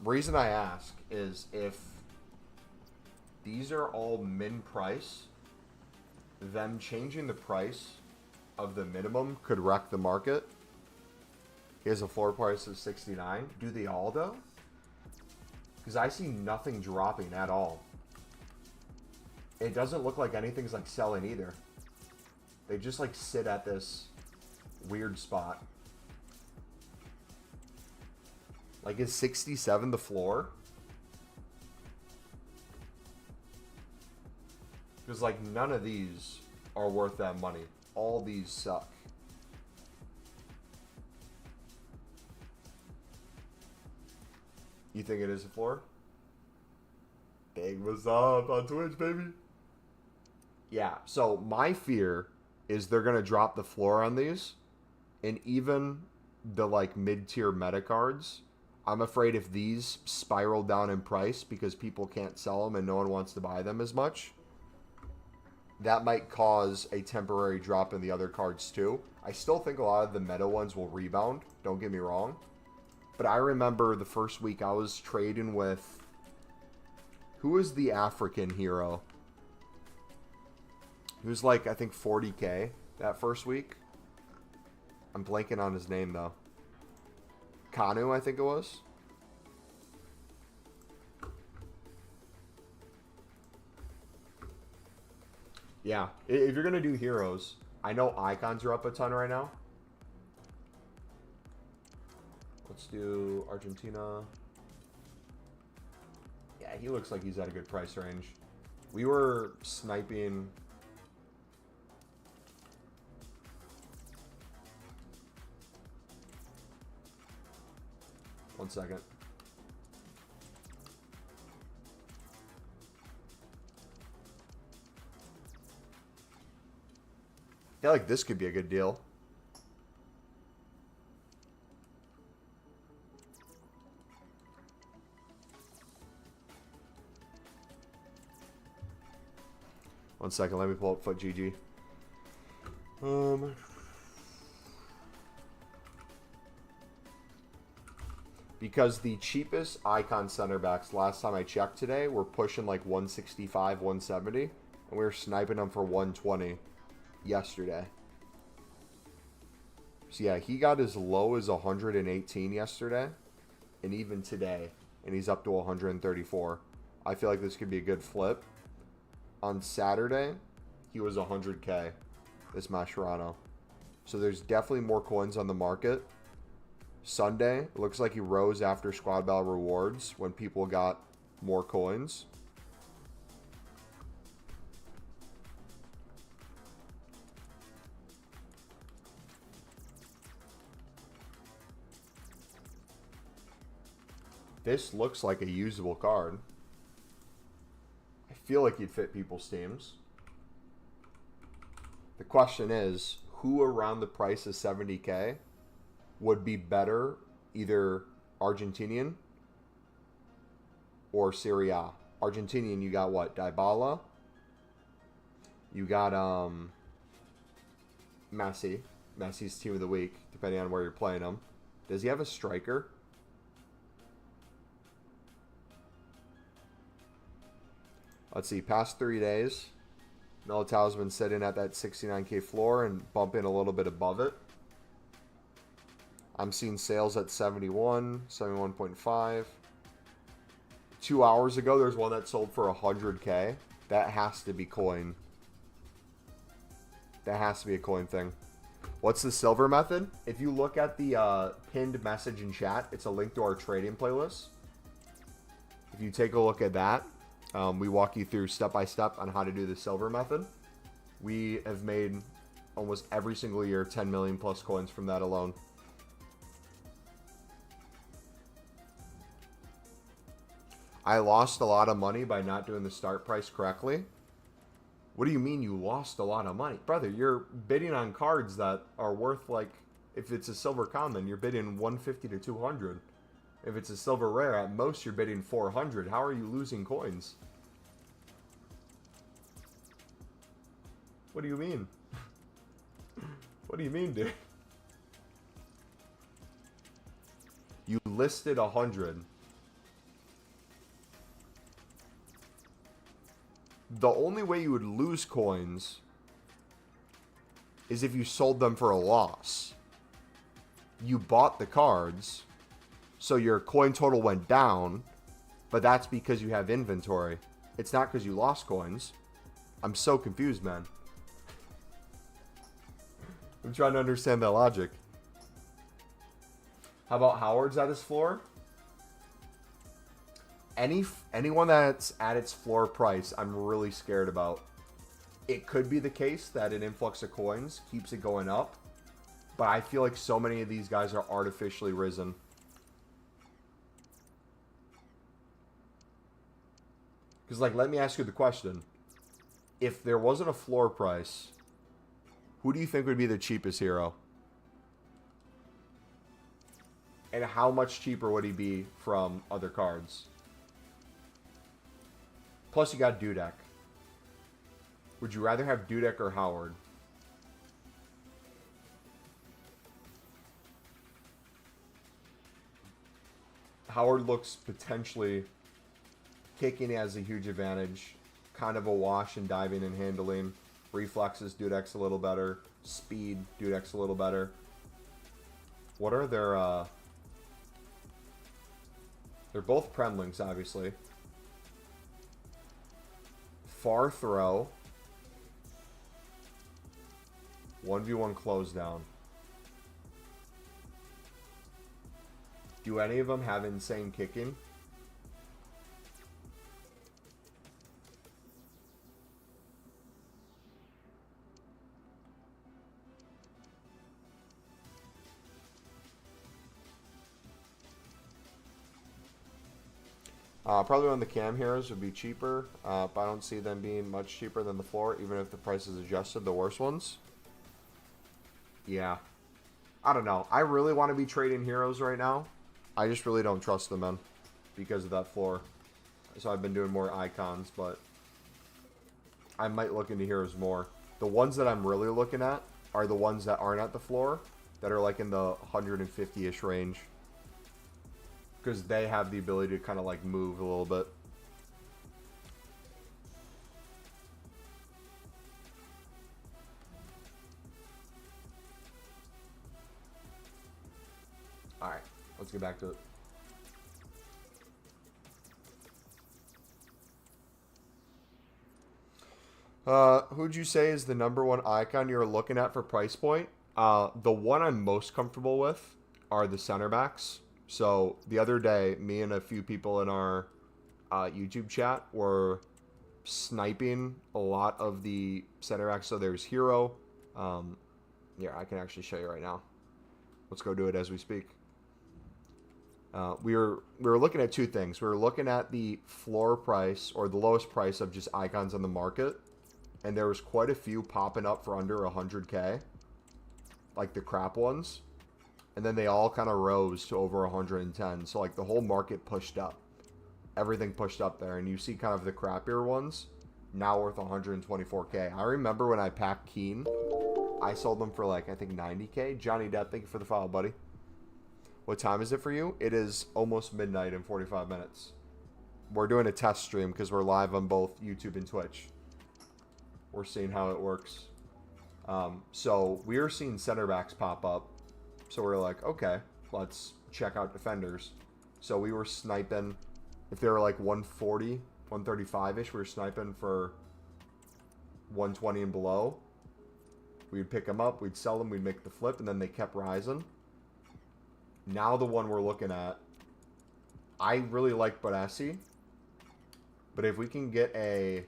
Reason I ask is if these are all min price, them changing the price of the minimum could wreck the market. He has a floor price of 69. Do they all though? Because I see nothing dropping at all. It doesn't look like anything's like selling either. They just like sit at this weird spot. Like is 67 the floor? Because like none of these are worth that money. All these suck. You think it is a floor? Big what's up on Twitch, baby? Yeah, so my fear is they're going to drop the floor on these. And even the like mid-tier meta cards, I'm afraid if these spiral down in price because people can't sell them and no one wants to buy them as much, that might cause a temporary drop in the other cards too. I still think a lot of the meta ones will rebound, don't get me wrong. But I remember the first week I was trading with... Who was the African hero? He was like, I think 40k that first week. I'm blanking on his name though. Kanu, I think it was. Yeah, if you're going to do heroes, I know icons are up a ton right now. Let's do Argentina. Yeah, he looks like he's at a good price range. We were sniping... One second. I feel like this could be a good deal. One second, let me pull up Foot GG. Because the cheapest icon center backs last time I checked today were pushing like 165, 170, and we were sniping them for 120 yesterday. So yeah, he got as low as 118 yesterday, and even today, and he's up to 134. I feel like this could be a good flip. On Saturday, he was 100k, this Mascherano. So there's definitely more coins on the market. Sunday, it looks like he rose after Squad Battle rewards when people got more coins. This looks like a usable card. I feel like he'd fit people's teams. The question is, who around the price of 70k would be better, either Argentinian or Serie A? Argentinian, you got what? Dybala. You got Messi. Messi's team of the week, depending on where you're playing him. Does he have a striker? Let's see, past 3 days, Militao's been sitting at that 69k floor and bumping a little bit above it. I'm seeing sales at 71, 71.5. 2 hours ago, there's one that sold for 100k. That has to be coin. That has to be a coin thing. What's the silver method? If you look at the pinned message in chat, it's a link to our trading playlist. If you take a look at that, we walk you through step by step on how to do the silver method. We have made almost every single year 10 million plus coins from that alone. I lost a lot of money by not doing the start price correctly. What do you mean you lost a lot of money? Brother, you're bidding on cards that are worth, like, if it's a silver common, you're bidding 150 to 200. If it's a silver rare, at most you're bidding 400. How are you losing coins? What do you mean? What do you mean, dude? You listed 100. The only way you would lose coins is if you sold them for a loss. You bought the cards, so your coin total went down, but that's because you have inventory. It's not because you lost coins. I'm so confused, man. I'm trying to understand that logic. How about Howard's at his floor? Anyone that's at its floor price, I'm really scared about. It could be the case that an influx of coins keeps it going up, but I feel like so many of these guys are artificially risen. Because, like, let me ask you the question. If there wasn't a floor price, who do you think would be the cheapest hero? And how much cheaper would he be from other cards? Plus, you got Dudek. Would you rather have Dudek or Howard? Howard looks potentially kicking has a huge advantage. Kind of a wash in diving and handling. Reflexes, Dudek's a little better. Speed, Dudek's a little better. What are their, they're both Premlings, obviously. Far throw. 1v1 close down. Do any of them have insane kicking? Probably one of the cam heroes would be cheaper, but I don't see them being much cheaper than the floor, even if the price is adjusted, the worst ones. Yeah. I don't know. I really want to be trading heroes right now. I just really don't trust them, man, because of that floor. So I've been doing more icons, but I might look into heroes more. The ones that I'm really looking at are the ones that aren't at the floor, that are like in the 150-ish range. Because they have the ability to kind of like move a little bit. Alright, let's get back to it. Who'd you say is the #1 icon you're looking at for price point? The one I'm most comfortable with are the center backs. So the other day, me and a few people in our YouTube chat were sniping a lot of the center backs. So there's Hero. Yeah, I can actually show you right now. Let's go do it as we speak. We were looking at two things. We were looking at the floor price or the lowest price of just icons on the market, and there was quite a few popping up for under 100K, like the crap ones. And then they all kind of rose to over 110. So like the whole market pushed up. Everything pushed up there. And you see kind of the crappier ones now worth 124K. I remember when I packed Keen, I sold them for like, I think 90K. Johnny Depp, thank you for the follow, buddy. What time is it for you? It is almost midnight in 45 minutes. We're doing a test stream because we're live on both YouTube and Twitch. We're seeing how it works. So we are seeing center backs pop up. So we're like, okay, let's check out defenders. So we were sniping, if they were like 140, 135-ish, we were sniping for 120 and below. We'd pick them up, we'd sell them, we'd make the flip, and then they kept rising. Now the one we're looking at, I really like Baresi. But if we can get a...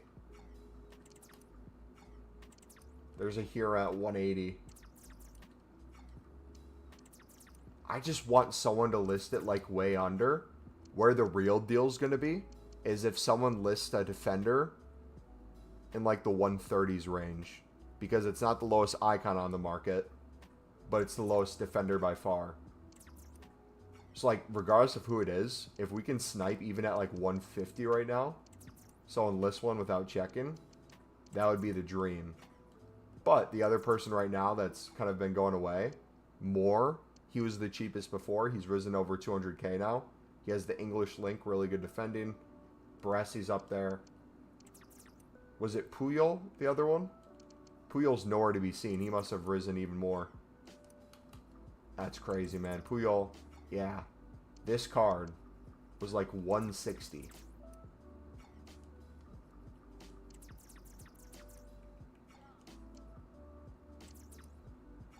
There's a hero at 180. I just want someone to list it like way under. Where the real deal's going to be is if someone lists a defender in like the 130s range. Because it's not the lowest icon on the market, but it's the lowest defender by far. So like regardless of who it is, if we can snipe even at like 150 right now, someone lists one without checking, that would be the dream. But the other person right now that's kind of been going away, Moore, he was the cheapest before. He's risen over 200K now. He has the English link, really good defending. Baresi's up there. Was it Puyol, the other one? Puyol's nowhere to be seen. He must have risen even more. That's crazy, man. Puyol, yeah. This card was like 160.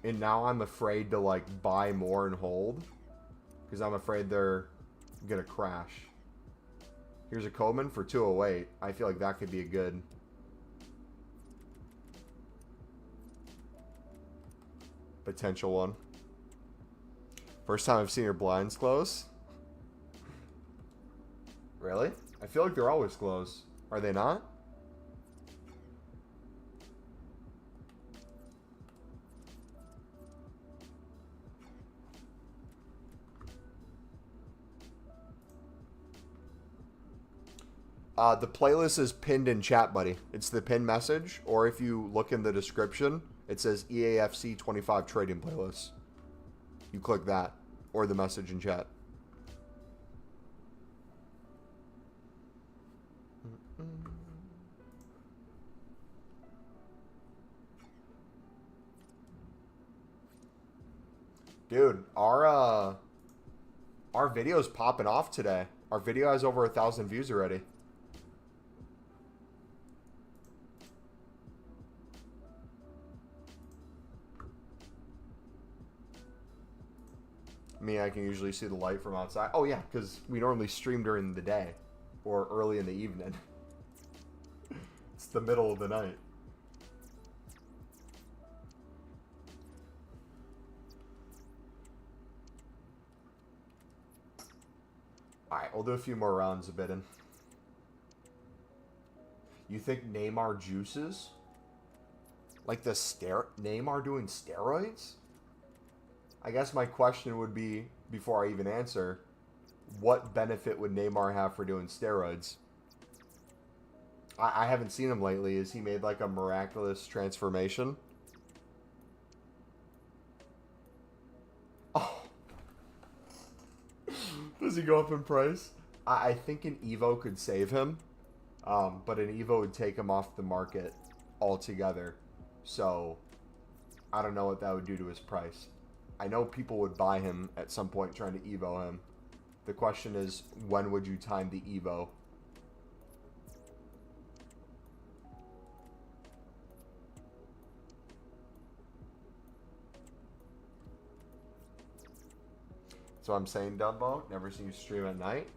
And now I'm afraid to like buy more and hold because I'm afraid they're gonna crash. Here's a Coleman for 208. I feel like that could be a good potential one. First time I've seen your blinds close. Really? I feel like they're always closed. Are they not? The playlist is pinned in chat, buddy. It's the pinned message, or if you look in the description, it says EAFC25 trading playlist. You click that, or the message in chat. Dude, our video's popping off today. Our video has over 1,000 views already. Me, I can usually see the light from outside. Oh yeah, because we normally stream during the day or early in the evening. It's the middle of the night. Alright, we'll do a few more rounds of bidding. You think Neymar juices? Like the Neymar doing steroids? I guess my question would be, before I even answer, what benefit would Neymar have for doing steroids? I haven't seen him lately. Has he made like a miraculous transformation? Oh. Does he go up in price? I think an Evo could save him, but an Evo would take him off the market altogether. So I don't know what that would do to his price. I know people would buy him at some point trying to Evo him. The question is, when would you time the Evo? So I'm saying, Dumbo, never seen you stream at night.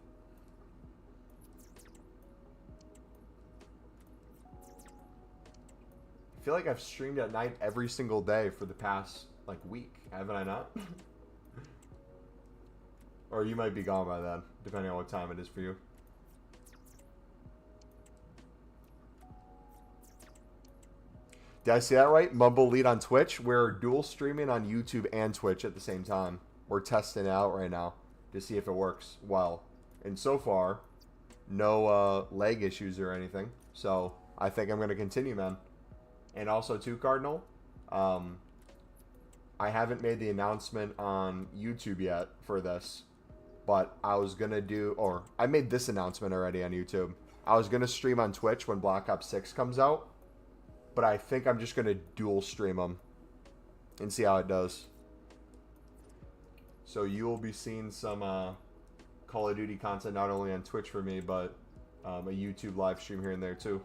I feel like I've streamed at night every single day for the past, like, week. Haven't I not? Or you might be gone by then, depending on what time it is for you. Did I see that right? MumboElite on Twitch. We're dual streaming on YouTube and Twitch at the same time. We're testing it out right now to see if it works well. And so far, no leg issues or anything. So I think I'm going to continue, man. And also, too, Cardinal, I haven't made the announcement on YouTube yet for this. But I was going to do, or I made this announcement already on YouTube. I was going to stream on Twitch when Black Ops 6 comes out. But I think I'm just going to dual stream them and see how it does. So you will be seeing some Call of Duty content not only on Twitch for me, but a YouTube live stream here and there too.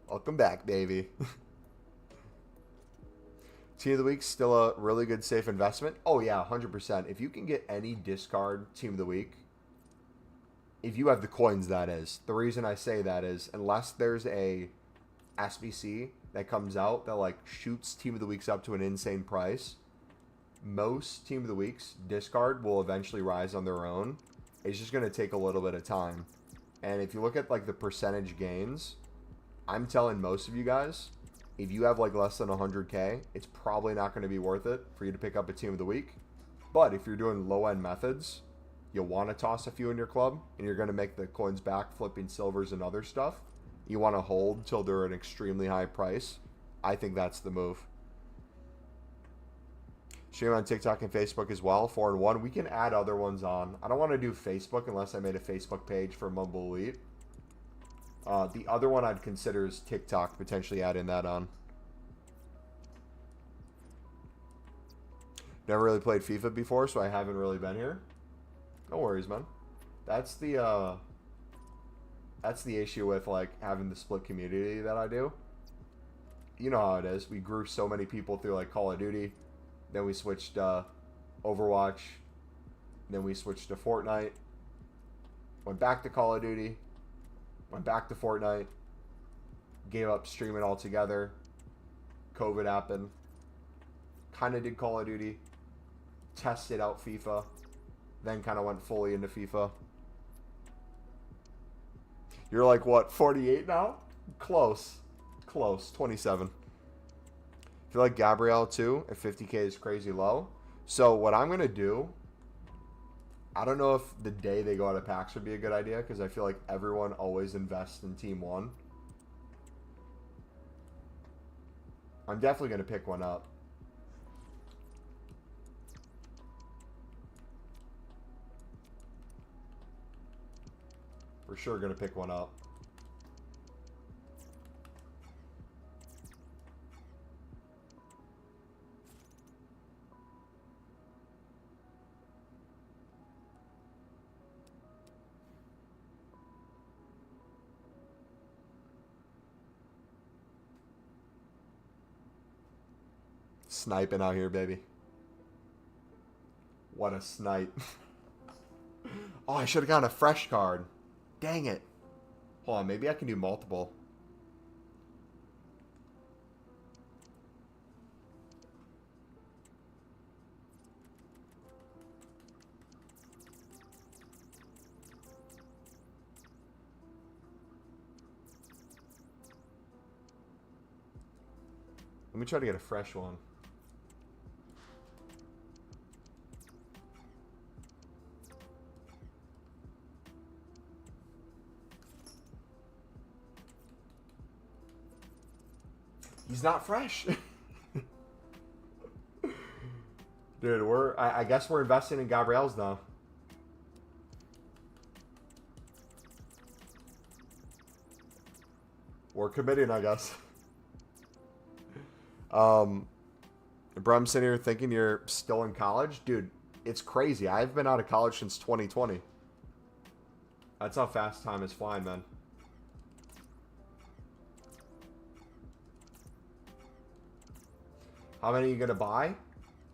Welcome back, baby. Team of the Week, still a really good safe investment. Oh yeah, 100%. If you can get any discard Team of the Week, if you have the coins, that is. The reason I say that is, unless there's a SBC that comes out that like shoots Team of the Weeks up to an insane price, most Team of the Weeks discard will eventually rise on their own. It's just going to take a little bit of time. And if you look at like the percentage gains, I'm telling most of you guys, if you have like less than 100K, it's probably not going to be worth it for you to pick up a Team of the Week. But if you're doing low-end methods, you'll want to toss a few in your club, and you're going to make the coins back flipping silvers and other stuff. You want to hold till they're an extremely high price. I think that's the move. Stream on TikTok and Facebook as well, 4-1. We can add other ones on. I don't want to do Facebook unless I made a Facebook page for MumboElite. The other one I'd consider is TikTok, potentially adding that on. Never really played FIFA before, so I haven't really been here. No worries, man. That's the issue with like having the split community that I do. You know how it is. We grew so many people through like Call of Duty. Then we switched Overwatch. Then we switched to Fortnite. Went back to Call of Duty. Went back to Fortnite. Gave up streaming altogether. COVID happened. Kind of did Call of Duty. Tested out FIFA. Then kind of went fully into FIFA. You're like, what, 48 now? Close. Close. 27. I feel like Gabrielle, too, at 50K is crazy low. So what I'm going to do I don't know if the day they go out of packs would be a good idea because I feel like everyone always invests in Team 1. I'm definitely going to pick one up. For sure going to pick one up. Sniping out here, baby. What a snipe. Oh, I should have gotten a fresh card. Dang it. Hold on, maybe I can do multiple. Let me try to get a fresh one. He's not fresh. Dude, I guess we're investing in Gabriel's now. We're committing, I guess. Bro, I'm sitting here thinking you're still in college. Dude, it's crazy. I've been out of college since 2020. That's how fast time is flying, man. How many are you going to buy?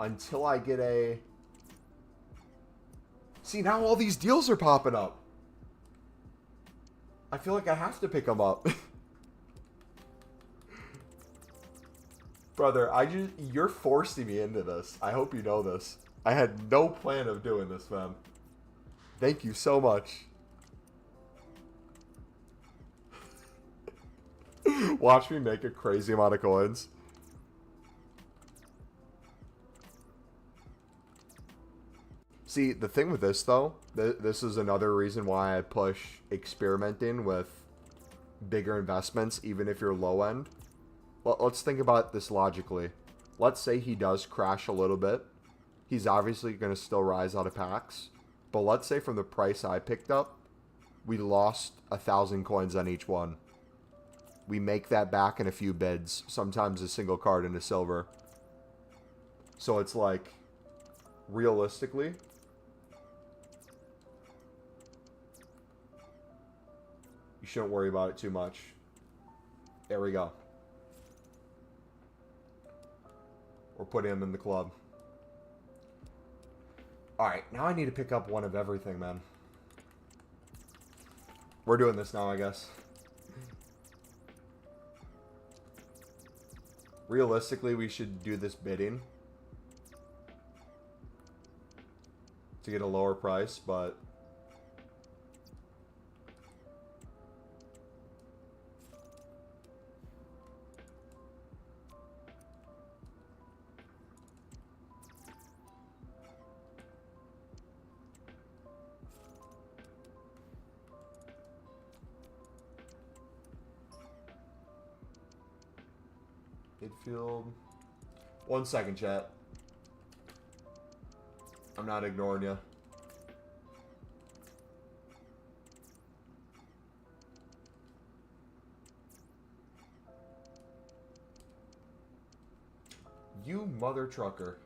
Until I get a... See, now all these deals are popping up. I feel like I have to pick them up. Brother, you're forcing me into this. I hope you know this. I had no plan of doing this, man. Thank you so much. Watch me make a crazy amount of coins. See, the thing with this, though, this is another reason why I push experimenting with bigger investments, even if you're low end. Well, let's think about this logically. Let's say he does crash a little bit. He's obviously going to still rise out of packs. But let's say from the price I picked up, we lost 1,000 coins on each one. We make that back in a few bids, sometimes a single card into silver. So it's like, realistically, you shouldn't worry about it too much. There we go. We're putting him in the club. Alright, now I need to pick up one of everything, man. We're doing this now, I guess. Realistically, we should do this bidding to get a lower price, but... Midfield. 1 second, chat. I'm not ignoring you. You mother trucker.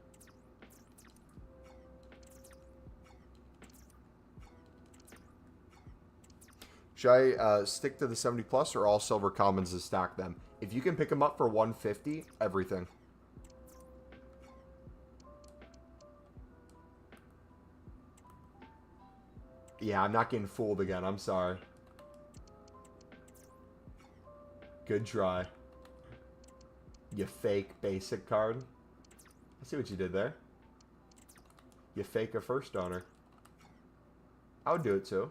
Should I stick to the 70 plus or all silver commons to stack them? If you can pick them up for 150, everything. Yeah, I'm not getting fooled again. I'm sorry. Good try. You fake basic card. I see what you did there. You fake a first owner. I would do it too.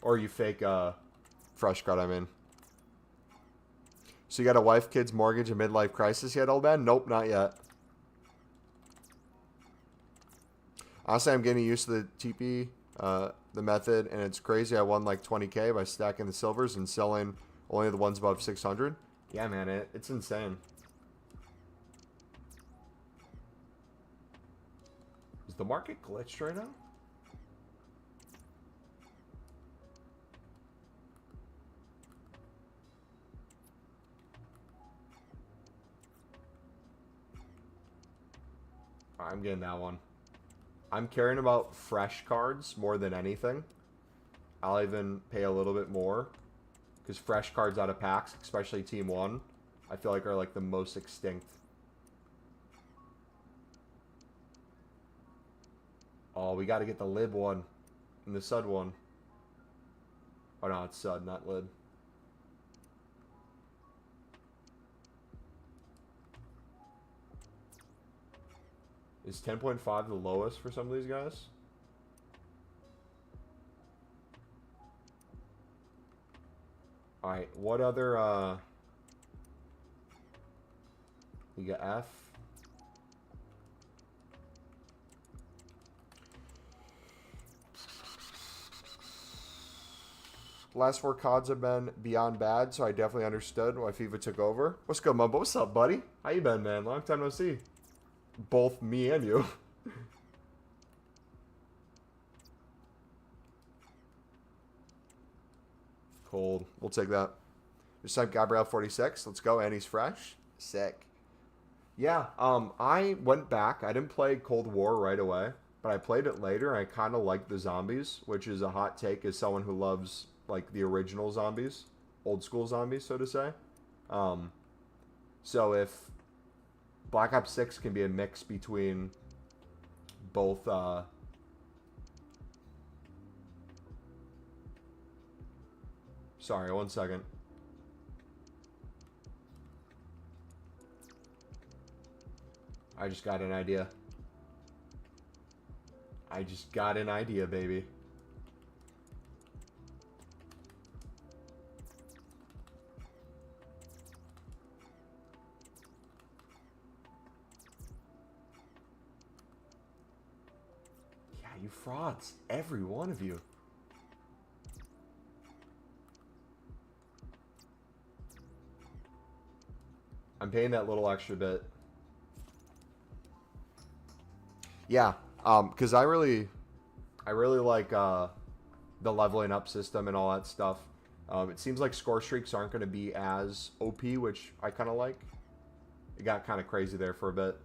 Or you fake fresh card, I mean. So you got a wife, kids, mortgage, and midlife crisis yet, old man? Nope, not yet. Honestly, I'm getting used to the TP, the method, and it's crazy. I won like 20K by stacking the silvers and selling only the ones above 600. Yeah, man, it's insane. Is the market glitched right now? I'm getting that one. I'm caring about fresh cards more than anything. I'll even pay a little bit more. Because fresh cards out of packs, especially Team 1, I feel like are like the most extinct. Oh, we got to get the lib one. And the Sud one. Oh no, it's Sud, not lib. Is 10.5 the lowest for some of these guys? Alright, what other, Liga F? Last 4 CODs have been beyond bad, so I definitely understood why FIFA took over. What's good, Mumbo? What's up, buddy? How you been, man? Long time no see. Both me and you. Cold. We'll take that. Just type Gabriel 46. Let's go. And he's fresh. Sick. Yeah. I went back. I didn't play Cold War right away, but I played it later. And I kind of liked the zombies, which is a hot take as someone who loves like the original zombies, old school zombies, so to say. So if Black Ops 6 can be a mix between both sorry, 1 second. I just got an idea. I just got an idea, baby. Yeah, you frauds. Every one of you. I'm paying that little extra bit. Yeah, because I really like the leveling up system and all that stuff. It seems like score streaks aren't going to be as OP, which I kind of like. It got kind of crazy there for a bit.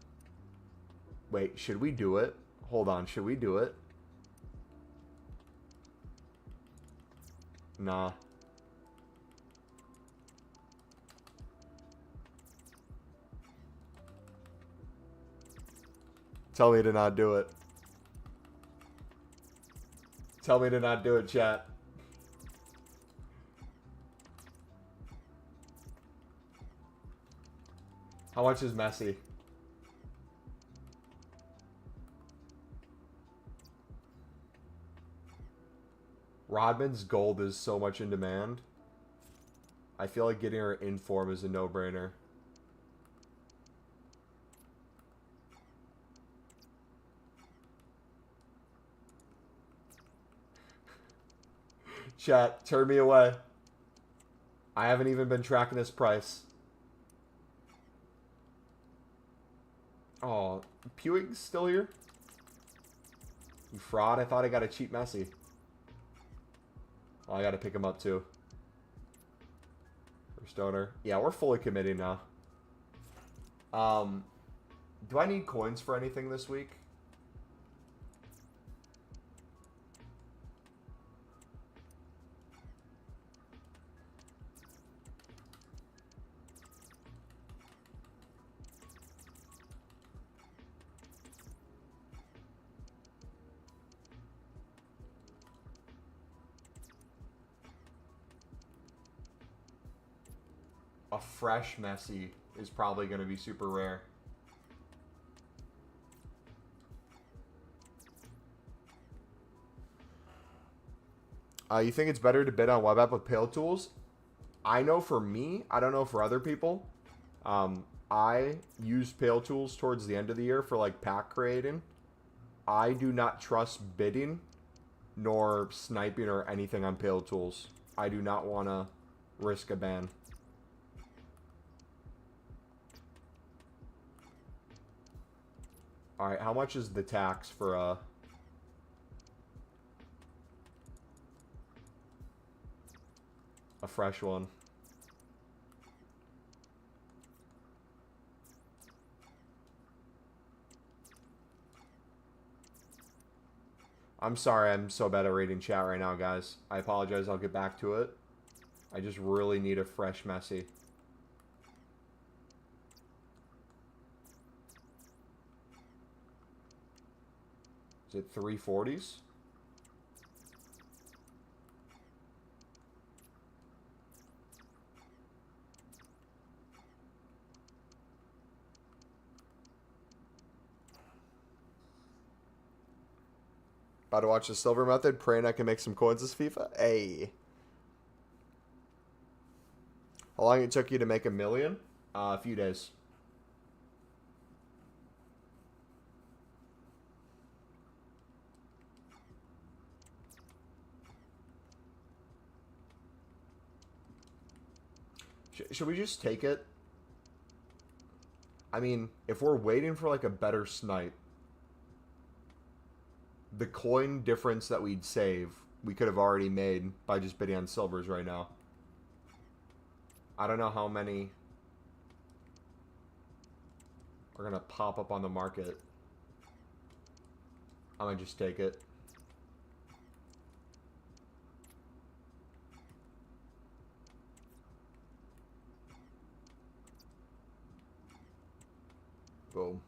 Wait, should we do it? Hold on, should we do it? Nah. Tell me to not do it. Tell me to not do it, chat. How much is Messi? Rodman's gold is so much in demand. I feel like getting her in form is a no-brainer. Chat, turn me away. I haven't even been tracking this price. Oh, Pewig's still here? You fraud, I thought I got a cheap Messi. Oh, I gotta pick him up too. First owner. Yeah, we're fully committing now. Do I need coins for anything this week? A fresh Messi is probably going to be super rare. You think it's better to bid on web app with Pale Tools? I know for me, I don't know for other people. I use Pale Tools towards the end of the year for like pack creating. I do not trust bidding nor sniping or anything on Pale Tools. I do not want to risk a ban. Alright, how much is the tax for a fresh one? I'm sorry I'm so bad at reading chat right now, guys. I apologize. I'll get back to it. I just really need a fresh Messi. Is it 340s? About to watch the silver method, praying I can make some coins this FIFA. Hey. How long it took you to make 1 million? A few days. Should we just take it? I mean, if we're waiting for like a better snipe, the coin difference that we'd save, we could have already made by just bidding on silvers right now. I don't know how many are going to pop up on the market. I'm going to just take it. Boom.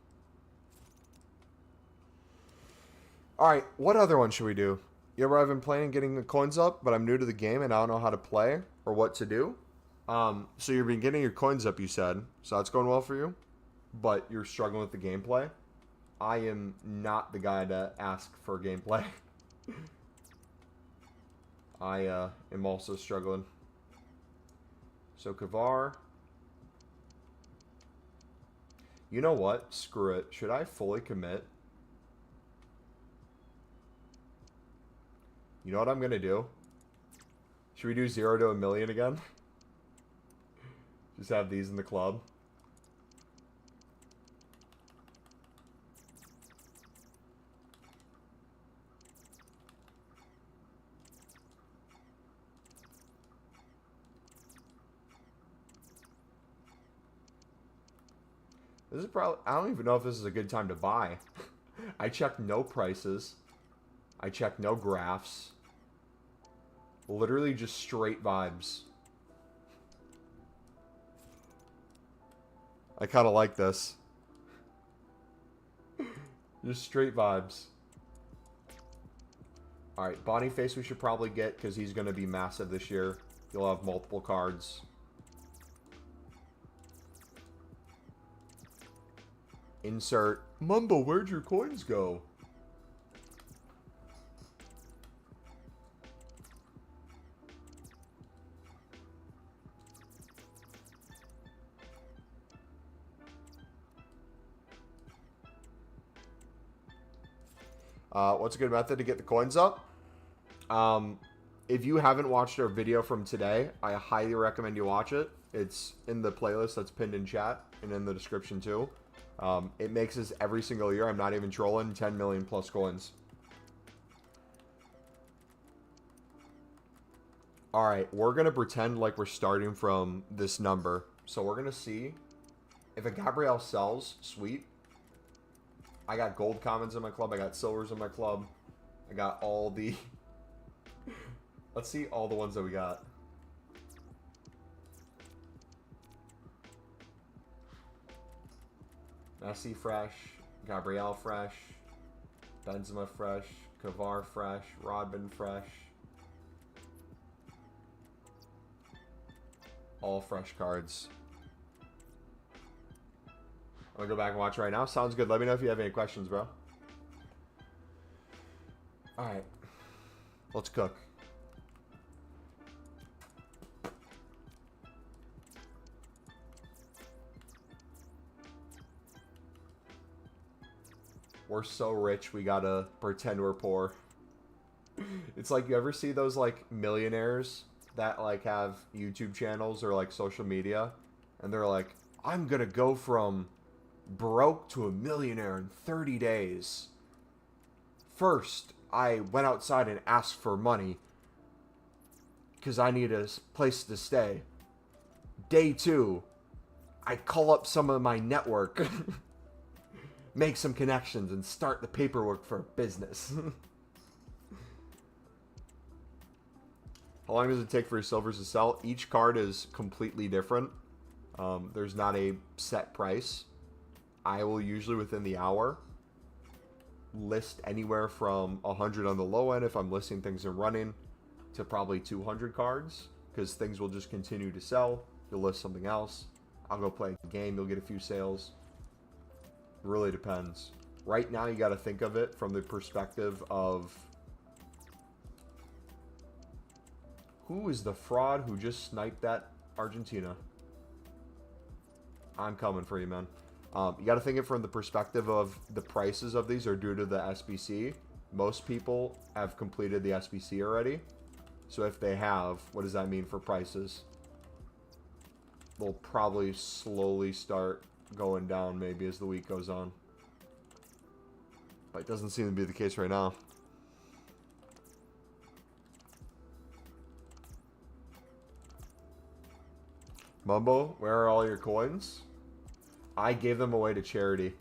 Alright, what other one should we do? You ever I've been playing getting the coins up, but I'm new to the game and I don't know how to play or what to do? So you've been getting your coins up, you said. So that's going well for you. But you're struggling with the gameplay. I am not the guy to ask for gameplay. I am also struggling. So Kavar. You know what? Screw it. Should I fully commit? You know what I'm going to do? Should we do 0 to 1 million again? Just have these in the club. This is probably... I don't even know if this is a good time to buy. I checked no prices. I checked no graphs. Literally just straight vibes. I kind of like this. Just straight vibes. Alright, Boniface we should probably get because he's going to be massive this year. He'll have multiple cards. Insert. Mumbo, where'd your coins go? What's a good method to get the coins up? If you haven't watched our video from today, I highly recommend you watch it. It's in the playlist that's pinned in chat and in the description too. It makes this every single year. I'm not even trolling. 10 million plus coins. Alright, we're going to pretend like we're starting from this number. So we're going to see if a Gabriel sells. Sweet. I got gold commons in my club. I got silvers in my club. I got all the... Let's see all the ones that we got. Messi fresh. Gabriel fresh. Benzema fresh. Kavar fresh. Rodman fresh. All fresh cards. I'm gonna go back and watch right now. Sounds good. Let me know if you have any questions, bro. Alright. Let's cook. We're so rich, we gotta pretend we're poor. It's like, you ever see those, like, millionaires that, like, have YouTube channels or, like, social media? And they're like, I'm gonna go from broke to a millionaire in 30 days. First, I went outside and asked for money because I need a place to stay. Day 2, I call up some of my network, make some connections, and start the paperwork for business. How long does it take for your silvers to sell? Each card is completely different. There's not a set price. I will usually, within the hour, list anywhere from 100 on the low end if I'm listing things and running, to probably 200 cards, because things will just continue to sell. You'll list something else. I'll go play a game. You'll get a few sales. It really depends. Right now, you got to think of it from the perspective of who is the fraud who just sniped that Argentina. I'm coming for you, man. You got to think it from the perspective of the prices of these are due to the SBC. Most people have completed the SBC already. So if they have, what does that mean for prices? They'll probably slowly start going down maybe as the week goes on. But it doesn't seem to be the case right now. Mumbo, where are all your coins? I gave them away to charity.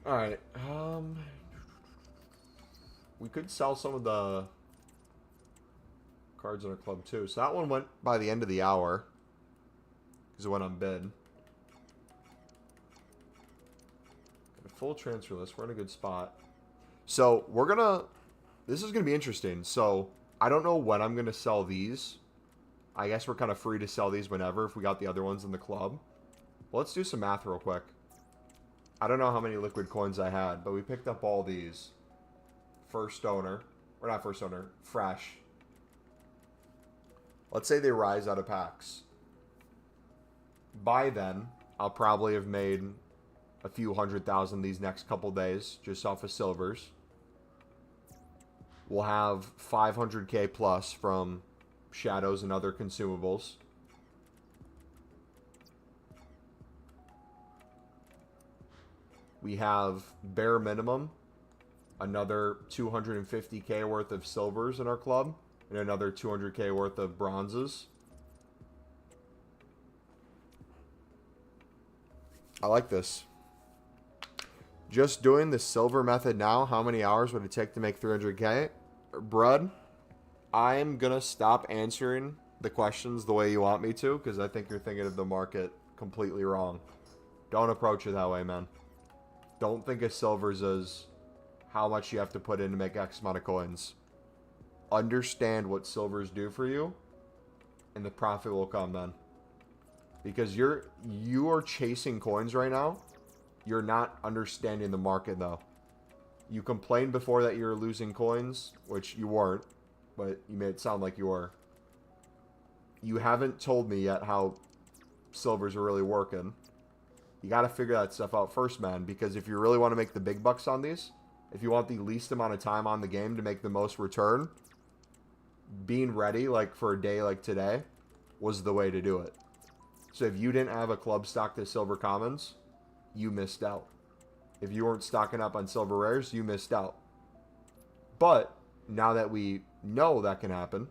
Alright, we could sell some of the cards in our club too. So that one went by the end of the hour, because it went on bid. Got a full transfer list. We're in a good spot. So we're gonna, this is gonna be interesting. So I don't know when I'm gonna sell these. I guess we're kind of free to sell these whenever if we got the other ones in the club. Well, let's do some math real quick. I don't know how many liquid coins I had, but we picked up all these. First owner. Or not first owner. Fresh. Let's say they rise out of packs. By then, I'll probably have made a few 100,000 these next couple days, just off of silvers. We'll have 500k plus from shadows and other consumables. We have bare minimum another 250k worth of silvers in our club and another 200k worth of bronzes. I like this. Just doing the silver method now, how many hours would it take to make 300k? Brud, I'm gonna stop answering the questions the way you want me to, because I think you're thinking of the market completely wrong. Don't approach it that way, man. Don't think of silvers as how much you have to put in to make X amount of coins. Understand what silvers do for you, and the profit will come then. Because you are chasing coins right now. You're not understanding the market though. You complained before that you're losing coins, which you weren't, but you made it sound like you were. You haven't told me yet how silvers are really working. You got to figure that stuff out first, man, because if you really want to make the big bucks on these, if you want the least amount of time on the game to make the most return, being ready like for a day like today was the way to do it. So if you didn't have a club stock to silver commons, you missed out. If you weren't stocking up on silver rares, you missed out. But now that we know that can happen,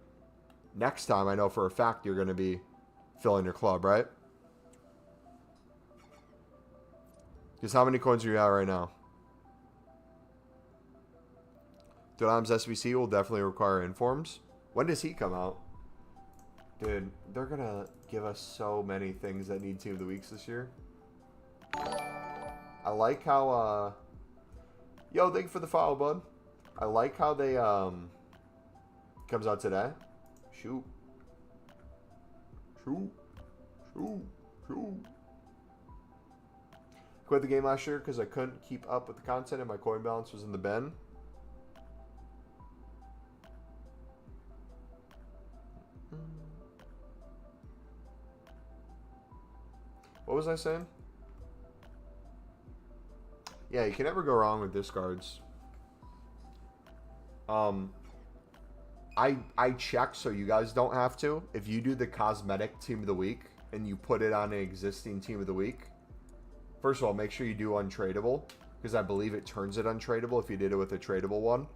next time I know for a fact you're going to be filling your club, right? Because how many coins are you at right now? Dodam's SBC will definitely require informs. When does he come out? Dude, they're going to give us so many things that need Team of the Weeks this year. I like how, yo, thank you for the follow, bud. I like how they, comes out today. Shoot. Ooh, ooh. Quit the game last year because I couldn't keep up with the content and my coin balance was in the bin. What was I saying? Yeah, you can never go wrong with discards. I check so you guys don't have to. If you do the cosmetic team of the week and you put it on an existing team of the week, first of all, make sure you do untradeable because I believe it turns it untradeable if you did it with a tradable one.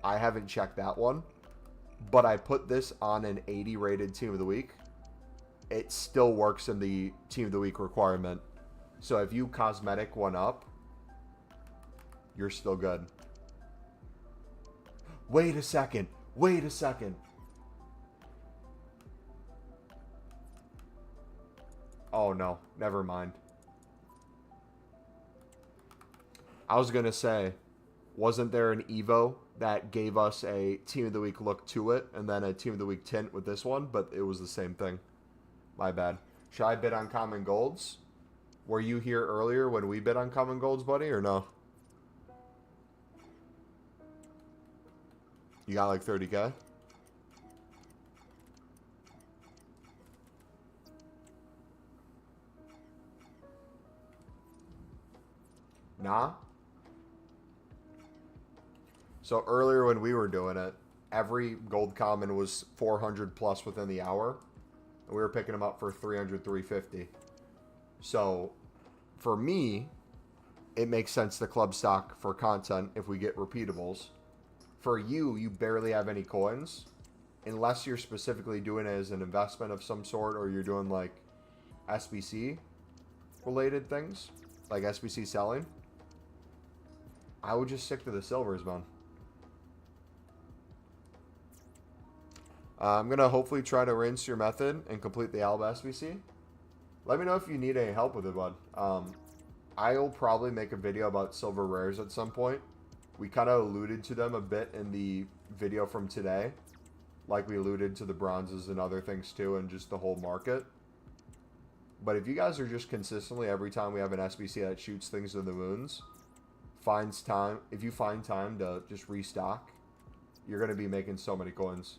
I haven't checked that one, but I put this on an 80 rated team of the week. It still works in the team of the week requirement. So if you cosmetic one up, you're still good. Wait a second. Wait a second. Oh no, never mind. I was going to say, wasn't there an Evo that gave us a team of the week look to it and then a team of the week tint with this one? But it was the same thing. My bad. Should I bid on common golds? Were you here earlier when we bid on common golds, buddy, or no? You got like 30K? Nah? So earlier when we were doing it, every gold common was 400 plus within the hour. And we were picking them up for 300, 350. So for me, it makes sense to club stock for content if we get repeatables. For you, you barely have any coins. Unless you're specifically doing it as an investment of some sort or you're doing like SBC related things, like SBC selling, I would just stick to the silvers, man. I'm going to hopefully try to rinse your method and complete the Alba SBC. Let me know if you need any help with it, bud. I'll probably make a video about silver rares at some point. We kind of alluded to them a bit in the video from today. Like we alluded to the bronzes and other things too, and just the whole market. But if you guys are just consistently, every time we have an SBC that shoots things to the moons, if you find time to just restock, you're going to be making so many coins.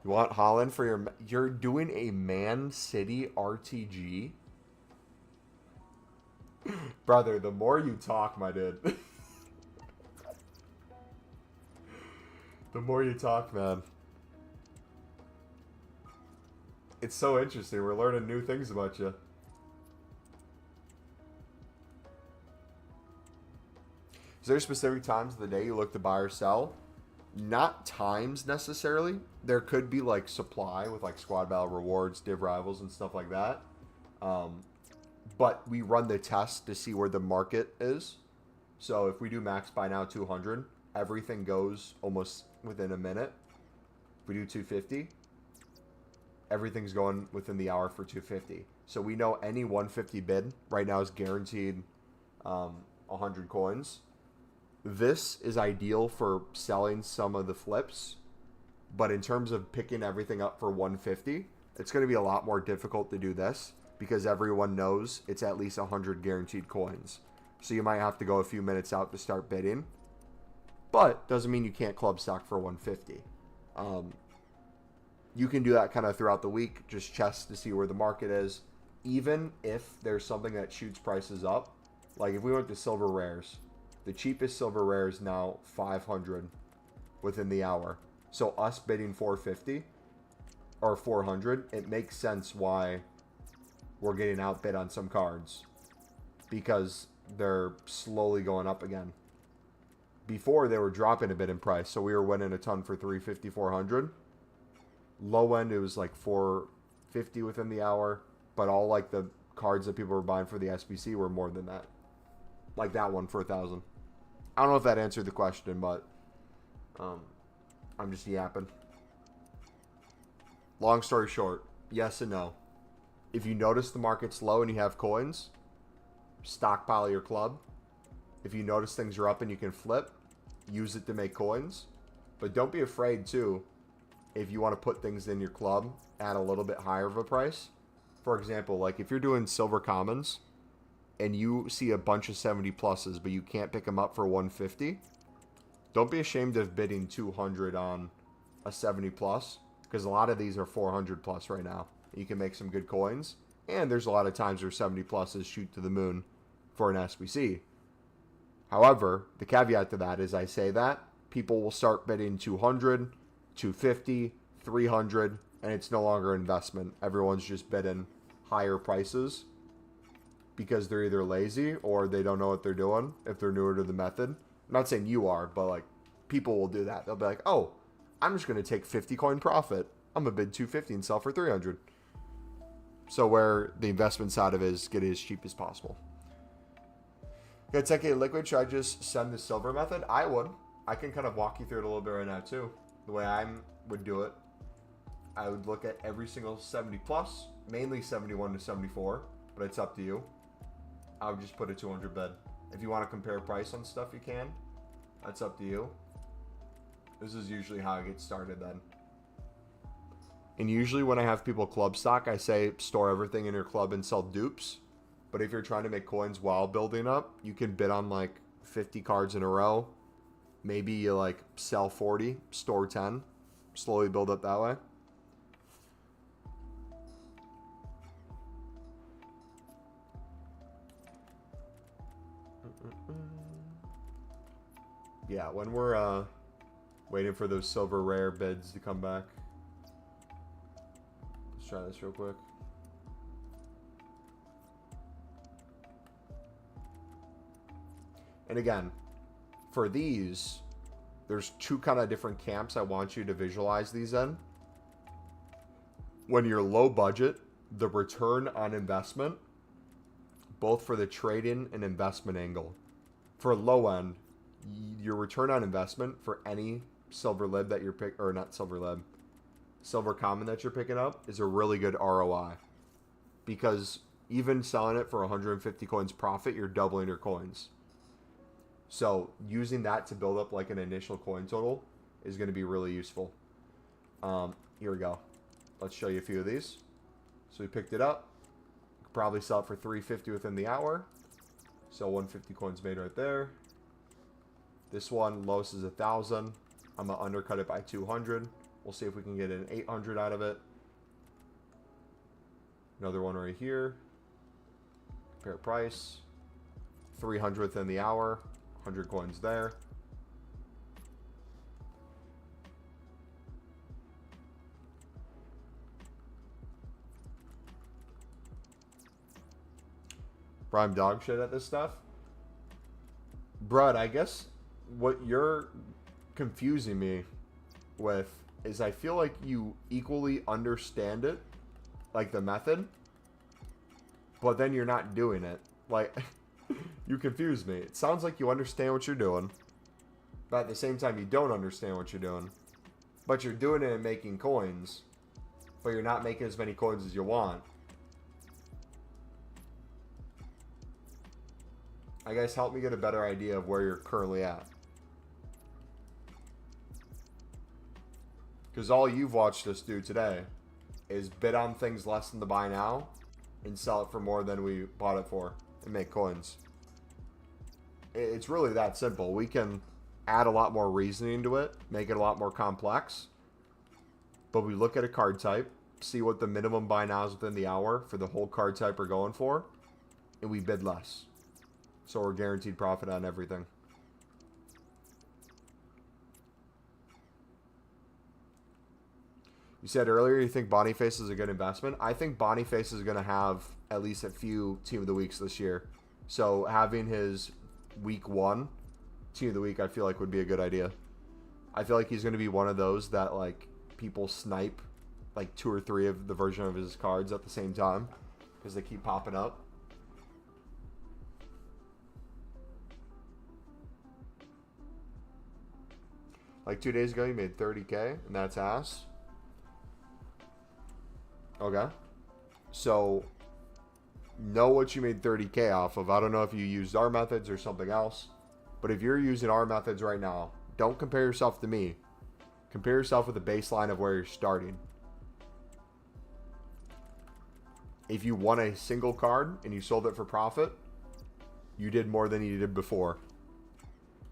You want Holland for you're doing a Man City RTG? Brother, the more you talk, my dude. The more you talk, man. It's so interesting. We're learning new things about you. Is there specific times of the day you look to buy or sell? Not times necessarily. There could be like supply with like squad battle rewards, div rivals, and stuff like that. But we run the test to see where the market is. So if we do max buy now 200, everything goes almost within a minute. If we do 250, everything's going within the hour for 250. So we know any 150 bid right now is guaranteed 100 coins. This is ideal for selling some of the flips, but in terms of picking everything up for 150, it's going to be a lot more difficult to do this because everyone knows it's at least 100 guaranteed coins. So you might have to go a few minutes out to start bidding, but doesn't mean you can't club stock for 150. You can do that kind of throughout the week, just chest to see where the market is. Even if there's something that shoots prices up, like if we went to silver rares, the cheapest silver rare is now 500 within the hour. So us bidding 450 or 400, it makes sense why we're getting outbid on some cards because they're slowly going up again. Before they were dropping a bit in price, so we were winning a ton for 350, 400. Low end, it was like 450 within the hour, but all like the cards that people were buying for the SBC were more than that. Like that one for 1,000. I don't know if that answered the question, but I'm just yapping. Long story short, yes and no. If you notice the market's low and you have coins, stockpile your club. If you notice things are up and you can flip, use it to make coins. But don't be afraid too if you want to put things in your club at a little bit higher of a price. For example, like if you're doing silver commons and you see a bunch of 70 pluses, but you can't pick them up for 150, don't be ashamed of bidding 200 on a 70 plus, because a lot of these are 400 plus right now. You can make some good coins, and there's a lot of times where 70 pluses shoot to the moon for an SBC. However, the caveat to that is I say that people will start bidding 200, 250, 300, and it's no longer an investment. Everyone's just bidding higher prices because they're either lazy or they don't know what they're doing if they're newer to the method. I'm not saying you are, but like people will do that. They'll be like, oh, I'm just going to take 50 coin profit. I'm going to bid 250 and sell for 300. So where the investment side of it is get it as cheap as possible. Got 10K liquid. Should I just send the silver method? I would. I can kind of walk you through it a little bit right now too. The way I would do it, I would look at every single 70 plus, mainly 71 to 74, but it's up to you. I would just put a 200 bid. If you want to compare price on stuff, you can. That's up to you. This is usually how I get started then. And usually when I have people club stock, I say store everything in your club and sell dupes. But if you're trying to make coins while building up, you can bid on like 50 cards in a row. Maybe you like sell 40, store 10, slowly build up that way. Yeah, when we're waiting for those silver rare bids to come back. Let's try this real quick. And again, for these, there's two kind of different camps I want you to visualize these in. When you're low budget, the return on investment, both for the trade-in and investment angle. For low end, your return on investment for any silver lib that you're or not silver lib, silver common that you're picking up is a really good ROI. Because even selling it for 150 coins profit, you're doubling your coins. So using that to build up like an initial coin total is going to be really useful. Here we go. Let's show you a few of these. So we picked it up. Could probably sell it for 350 within the hour. So 150 coins made right there. This one, lowest is 1,000. I'm going to undercut it by 200. We'll see if we can get an 800 out of it. Another one right here. Compare price. 300 within the hour. 100 coins there. Prime dog shit at this stuff. Brud, I guess what you're confusing me with is I feel like you equally understand it, like the method, but then you're not doing it. Like, you confuse me. It sounds like you understand what you're doing, but at the same time you don't understand what you're doing. But you're doing it and making coins, but you're not making as many coins as you want. I guess help me get a better idea of where you're currently at. Because all you've watched us do today is bid on things less than the buy now and sell it for more than we bought it for and make coins. It's really that simple. We can add a lot more reasoning to it, make it a lot more complex. But we look at a card type, see what the minimum buy now is within the hour for the whole card type we're going for, and we bid less. So we're guaranteed profit on everything. You said earlier you think Boniface is a good investment. I think Boniface is going to have at least a few Team of the Weeks this year. So having his week 1 Team of the Week, I feel like would be a good idea. I feel like he's going to be one of those that like people snipe like 2 or 3 of the version of his cards at the same time because they keep popping up. Like 2 days ago, you made 30K, and that's ass. Okay. So, know what you made 30K off of. I don't know if you used our methods or something else. But if you're using our methods right now, don't compare yourself to me. Compare yourself with the baseline of where you're starting. If you won a single card and you sold it for profit, you did more than you did before.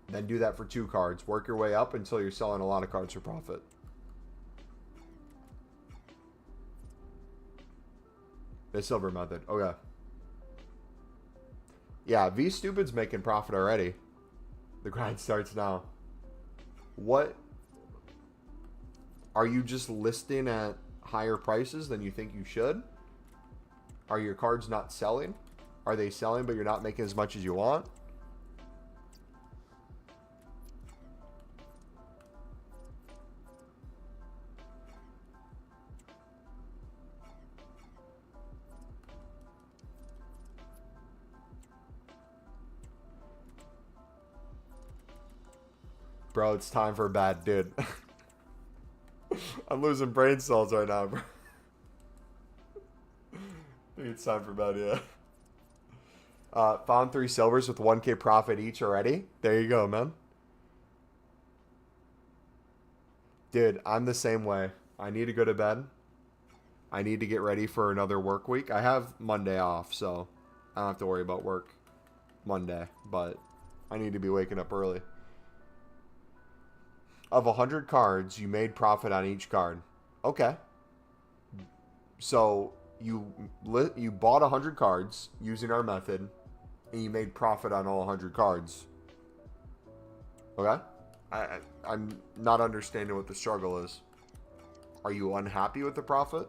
Then do that for 2 cards. Work your way up until you're selling a lot of cards for profit. The silver method. Okay. Yeah, V Stupid's making profit already. The grind starts now. What? Are you just listing at higher prices than you think you should? Are your cards not selling? Are they selling but you're not making as much as you want? Bro, it's time for bad, dude. I'm losing brain cells right now, bro. I think it's time for bed, yeah. Found 3 silvers with 1K profit each already. There you go, man. Dude, I'm the same way. I need to go to bed. I need to get ready for another work week. I have Monday off, so I don't have to worry about work Monday. But I need to be waking up early. Of 100 cards, you made profit on each card. Okay. So you bought 100 cards using our method, and you made profit on all 100 cards. Okay? I'm not understanding what the struggle is. Are you unhappy with the profit?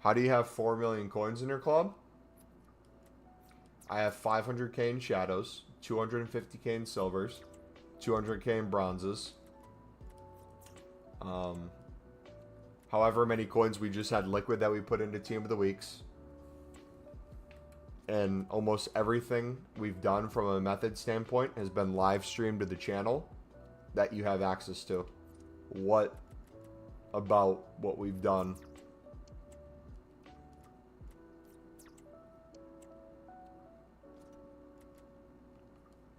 How do you have 4 million coins in your club? I have 500k in shadows, 250k in silvers, 200k in bronzes. However many coins we just had liquid that we put into Team of the Weeks. And almost everything we've done from a method standpoint has been live streamed to the channel that you have access to. What about what we've done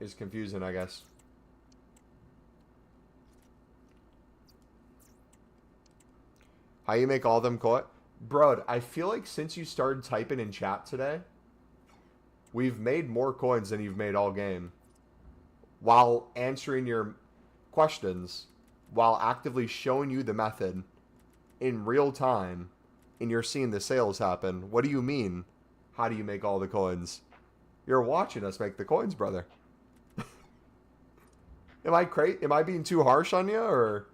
is confusing, I guess. How you make all them coin? Bro, I feel like since you started typing in chat today, we've made more coins than you've made all game. While answering your questions, while actively showing you the method in real time, and you're seeing the sales happen. What do you mean? How do you make all the coins? You're watching us make the coins, brother. Am I being too harsh on you, or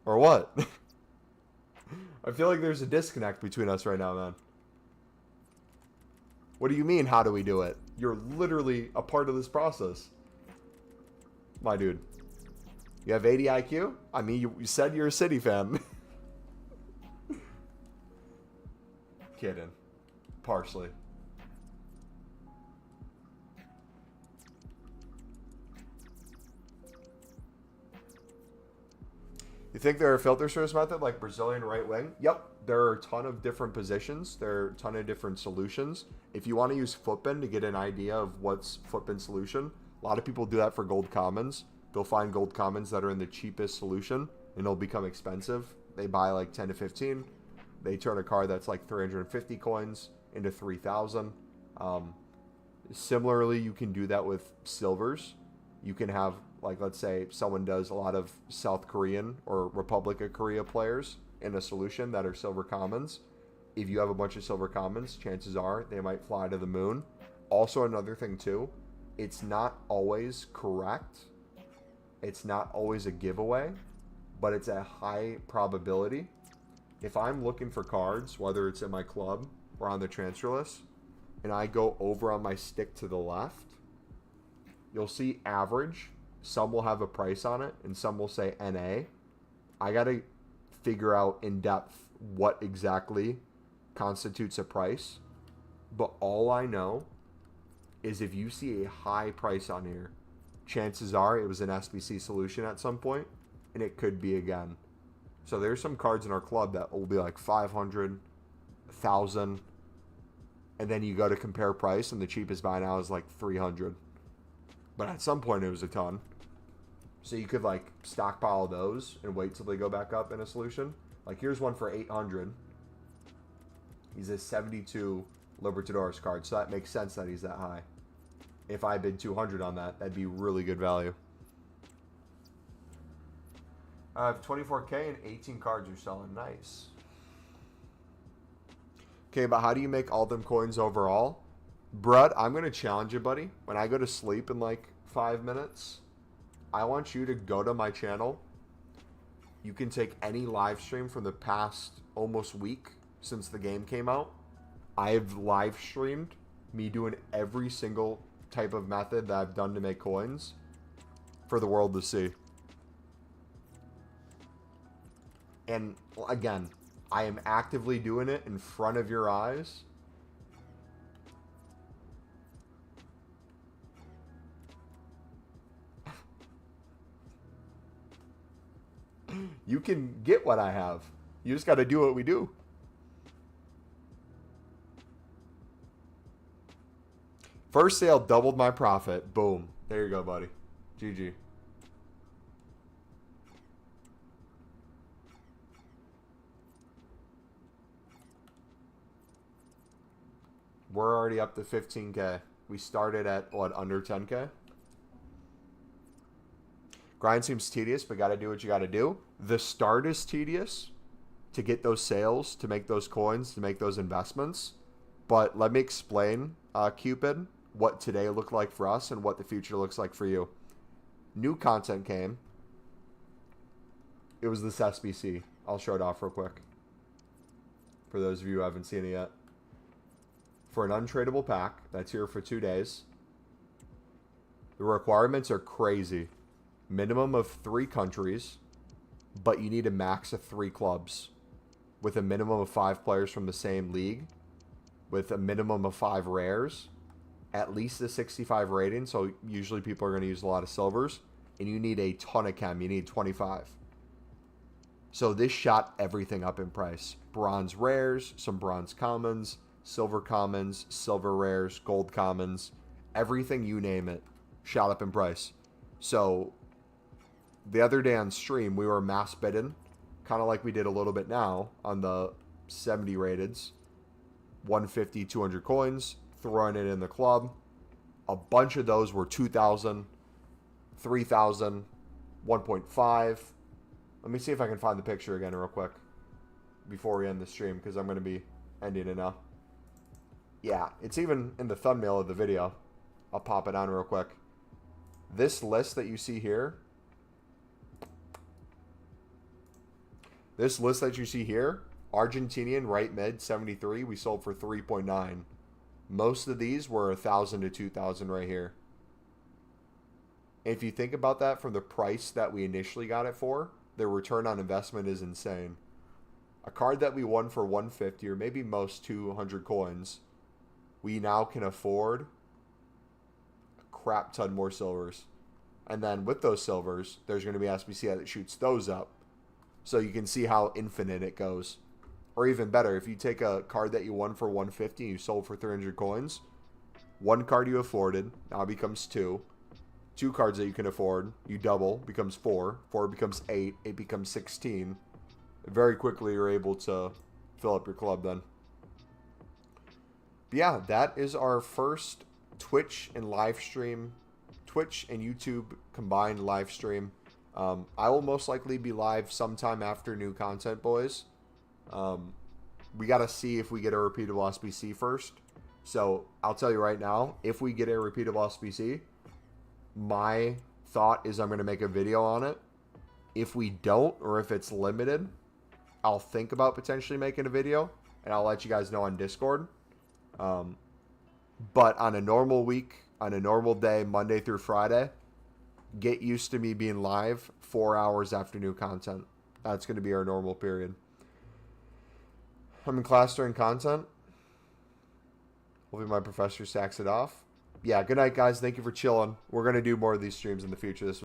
what? I feel like there's a disconnect between us right now, man. What do you mean, how do we do it? You're literally a part of this process. My dude. You have 80 IQ? I mean, you said you're a City fan. Kidding. Partially. You think there are filters for this method, like Brazilian right wing? Yep. There are a ton of different positions. There are a ton of different solutions. If you want to use Footbin to get an idea of what's Footbin solution, a lot of people do that for gold commons. They'll find gold commons that are in the cheapest solution, and it'll become expensive. They buy like 10 to 15. They turn a card that's like 350 coins into 3,000. Similarly, you can do that with silvers. You can have, like, let's say someone does a lot of South Korean or Republic of Korea players in a solution that are silver commons. If you have a bunch of silver commons, chances are they might fly to the moon. Also, another thing too, it's not always correct. It's not always a giveaway, but it's a high probability. If I'm looking for cards, whether it's in my club or on the transfer list, and I go over on my stick to the left, you'll see average. Some will have a price on it, and some will say NA. I got to figure out in depth what exactly constitutes a price. But all I know is if you see a high price on here, chances are it was an SBC solution at some point, and it could be again. So there's some cards in our club that will be like 500, 1,000, and then you go to compare price, and the cheapest buy now is like 300. But at some point it was a ton. So you could like stockpile those and wait till they go back up in a solution. Like here's one for 800. He's a 72 Libertadores card, so that makes sense that he's that high. If I bid 200 on that, that'd be really good value. I have 24K and 18 cards are selling. Nice. Okay, but how do you make all them coins overall? Brud, I'm going to challenge you, buddy. When I go to sleep in like 5 minutes, I want you to go to my channel. You can take any live stream from the past almost week since the game came out. I've live streamed me doing every single type of method that I've done to make coins for the world to see. And again, I am actively doing it in front of your eyes. You can get what I have. You just got to do what we do. First sale doubled my profit. Boom. There you go, buddy. GG. We're already up to 15K. We started at, what, under 10K? Grind seems tedious, but got to do what you got to do. The start is tedious to get those sales, to make those coins, to make those investments. But let me explain, Cupid, what today looked like for us and what the future looks like for you. New content came. It was this SBC. I'll show it off real quick for those of you who haven't seen it yet. For an untradeable pack that's here for 2 days. The requirements are crazy. Minimum of 3 countries, but you need a max of 3 clubs with a minimum of 5 players from the same league, with a minimum of 5 rares, at least a 65 rating, so usually people are going to use a lot of silvers, and you need a ton of chem. You need 25. So this shot everything up in price. Bronze rares, some bronze commons, silver commons, silver rares, gold commons, everything you name it shot up in price. So the other day on stream, we were mass bidding, kind of like we did a little bit now on the 70 rateds, 150, 200 coins, throwing it in the club. A bunch of those were 2,000, 3,000, 1.5. Let me see if I can find the picture again real quick before we end the stream, because I'm going to be ending it now. Yeah, it's even in the thumbnail of the video. I'll pop it on real quick. This list that you see here, Argentinian right mid 73, we sold for 3.9. Most of these were 1,000 to 2,000 right here. If you think about that from the price that we initially got it for, the return on investment is insane. A card that we won for 150 or maybe most 200 coins, we now can afford a crap ton more silvers. And then with those silvers, there's going to be SBC that shoots those up. So you can see how infinite it goes. Or even better, if you take a card that you won for 150 and you sold for 300 coins, one card you afforded now becomes 2. 2 cards that you can afford, you double, becomes 4. 4 becomes 8. 8 becomes 16. Very quickly you're able to fill up your club then. But yeah, that is our first Twitch and YouTube combined live stream. I will most likely be live sometime after new content, boys. We got to see if we get a repeatable SBC first. So I'll tell you right now, if we get a repeatable SBC, my thought is I'm going to make a video on it. If we don't, or if it's limited, I'll think about potentially making a video. and I'll let you guys know on Discord. But on a normal week, on a normal day, Monday through Friday, get used to me being live 4 hours after new content. That's going to be our normal period. I'm in class during content. Hopefully my professor sacks it off. Yeah, good night, guys. Thank you for chilling. We're going to do more of these streams in the future. This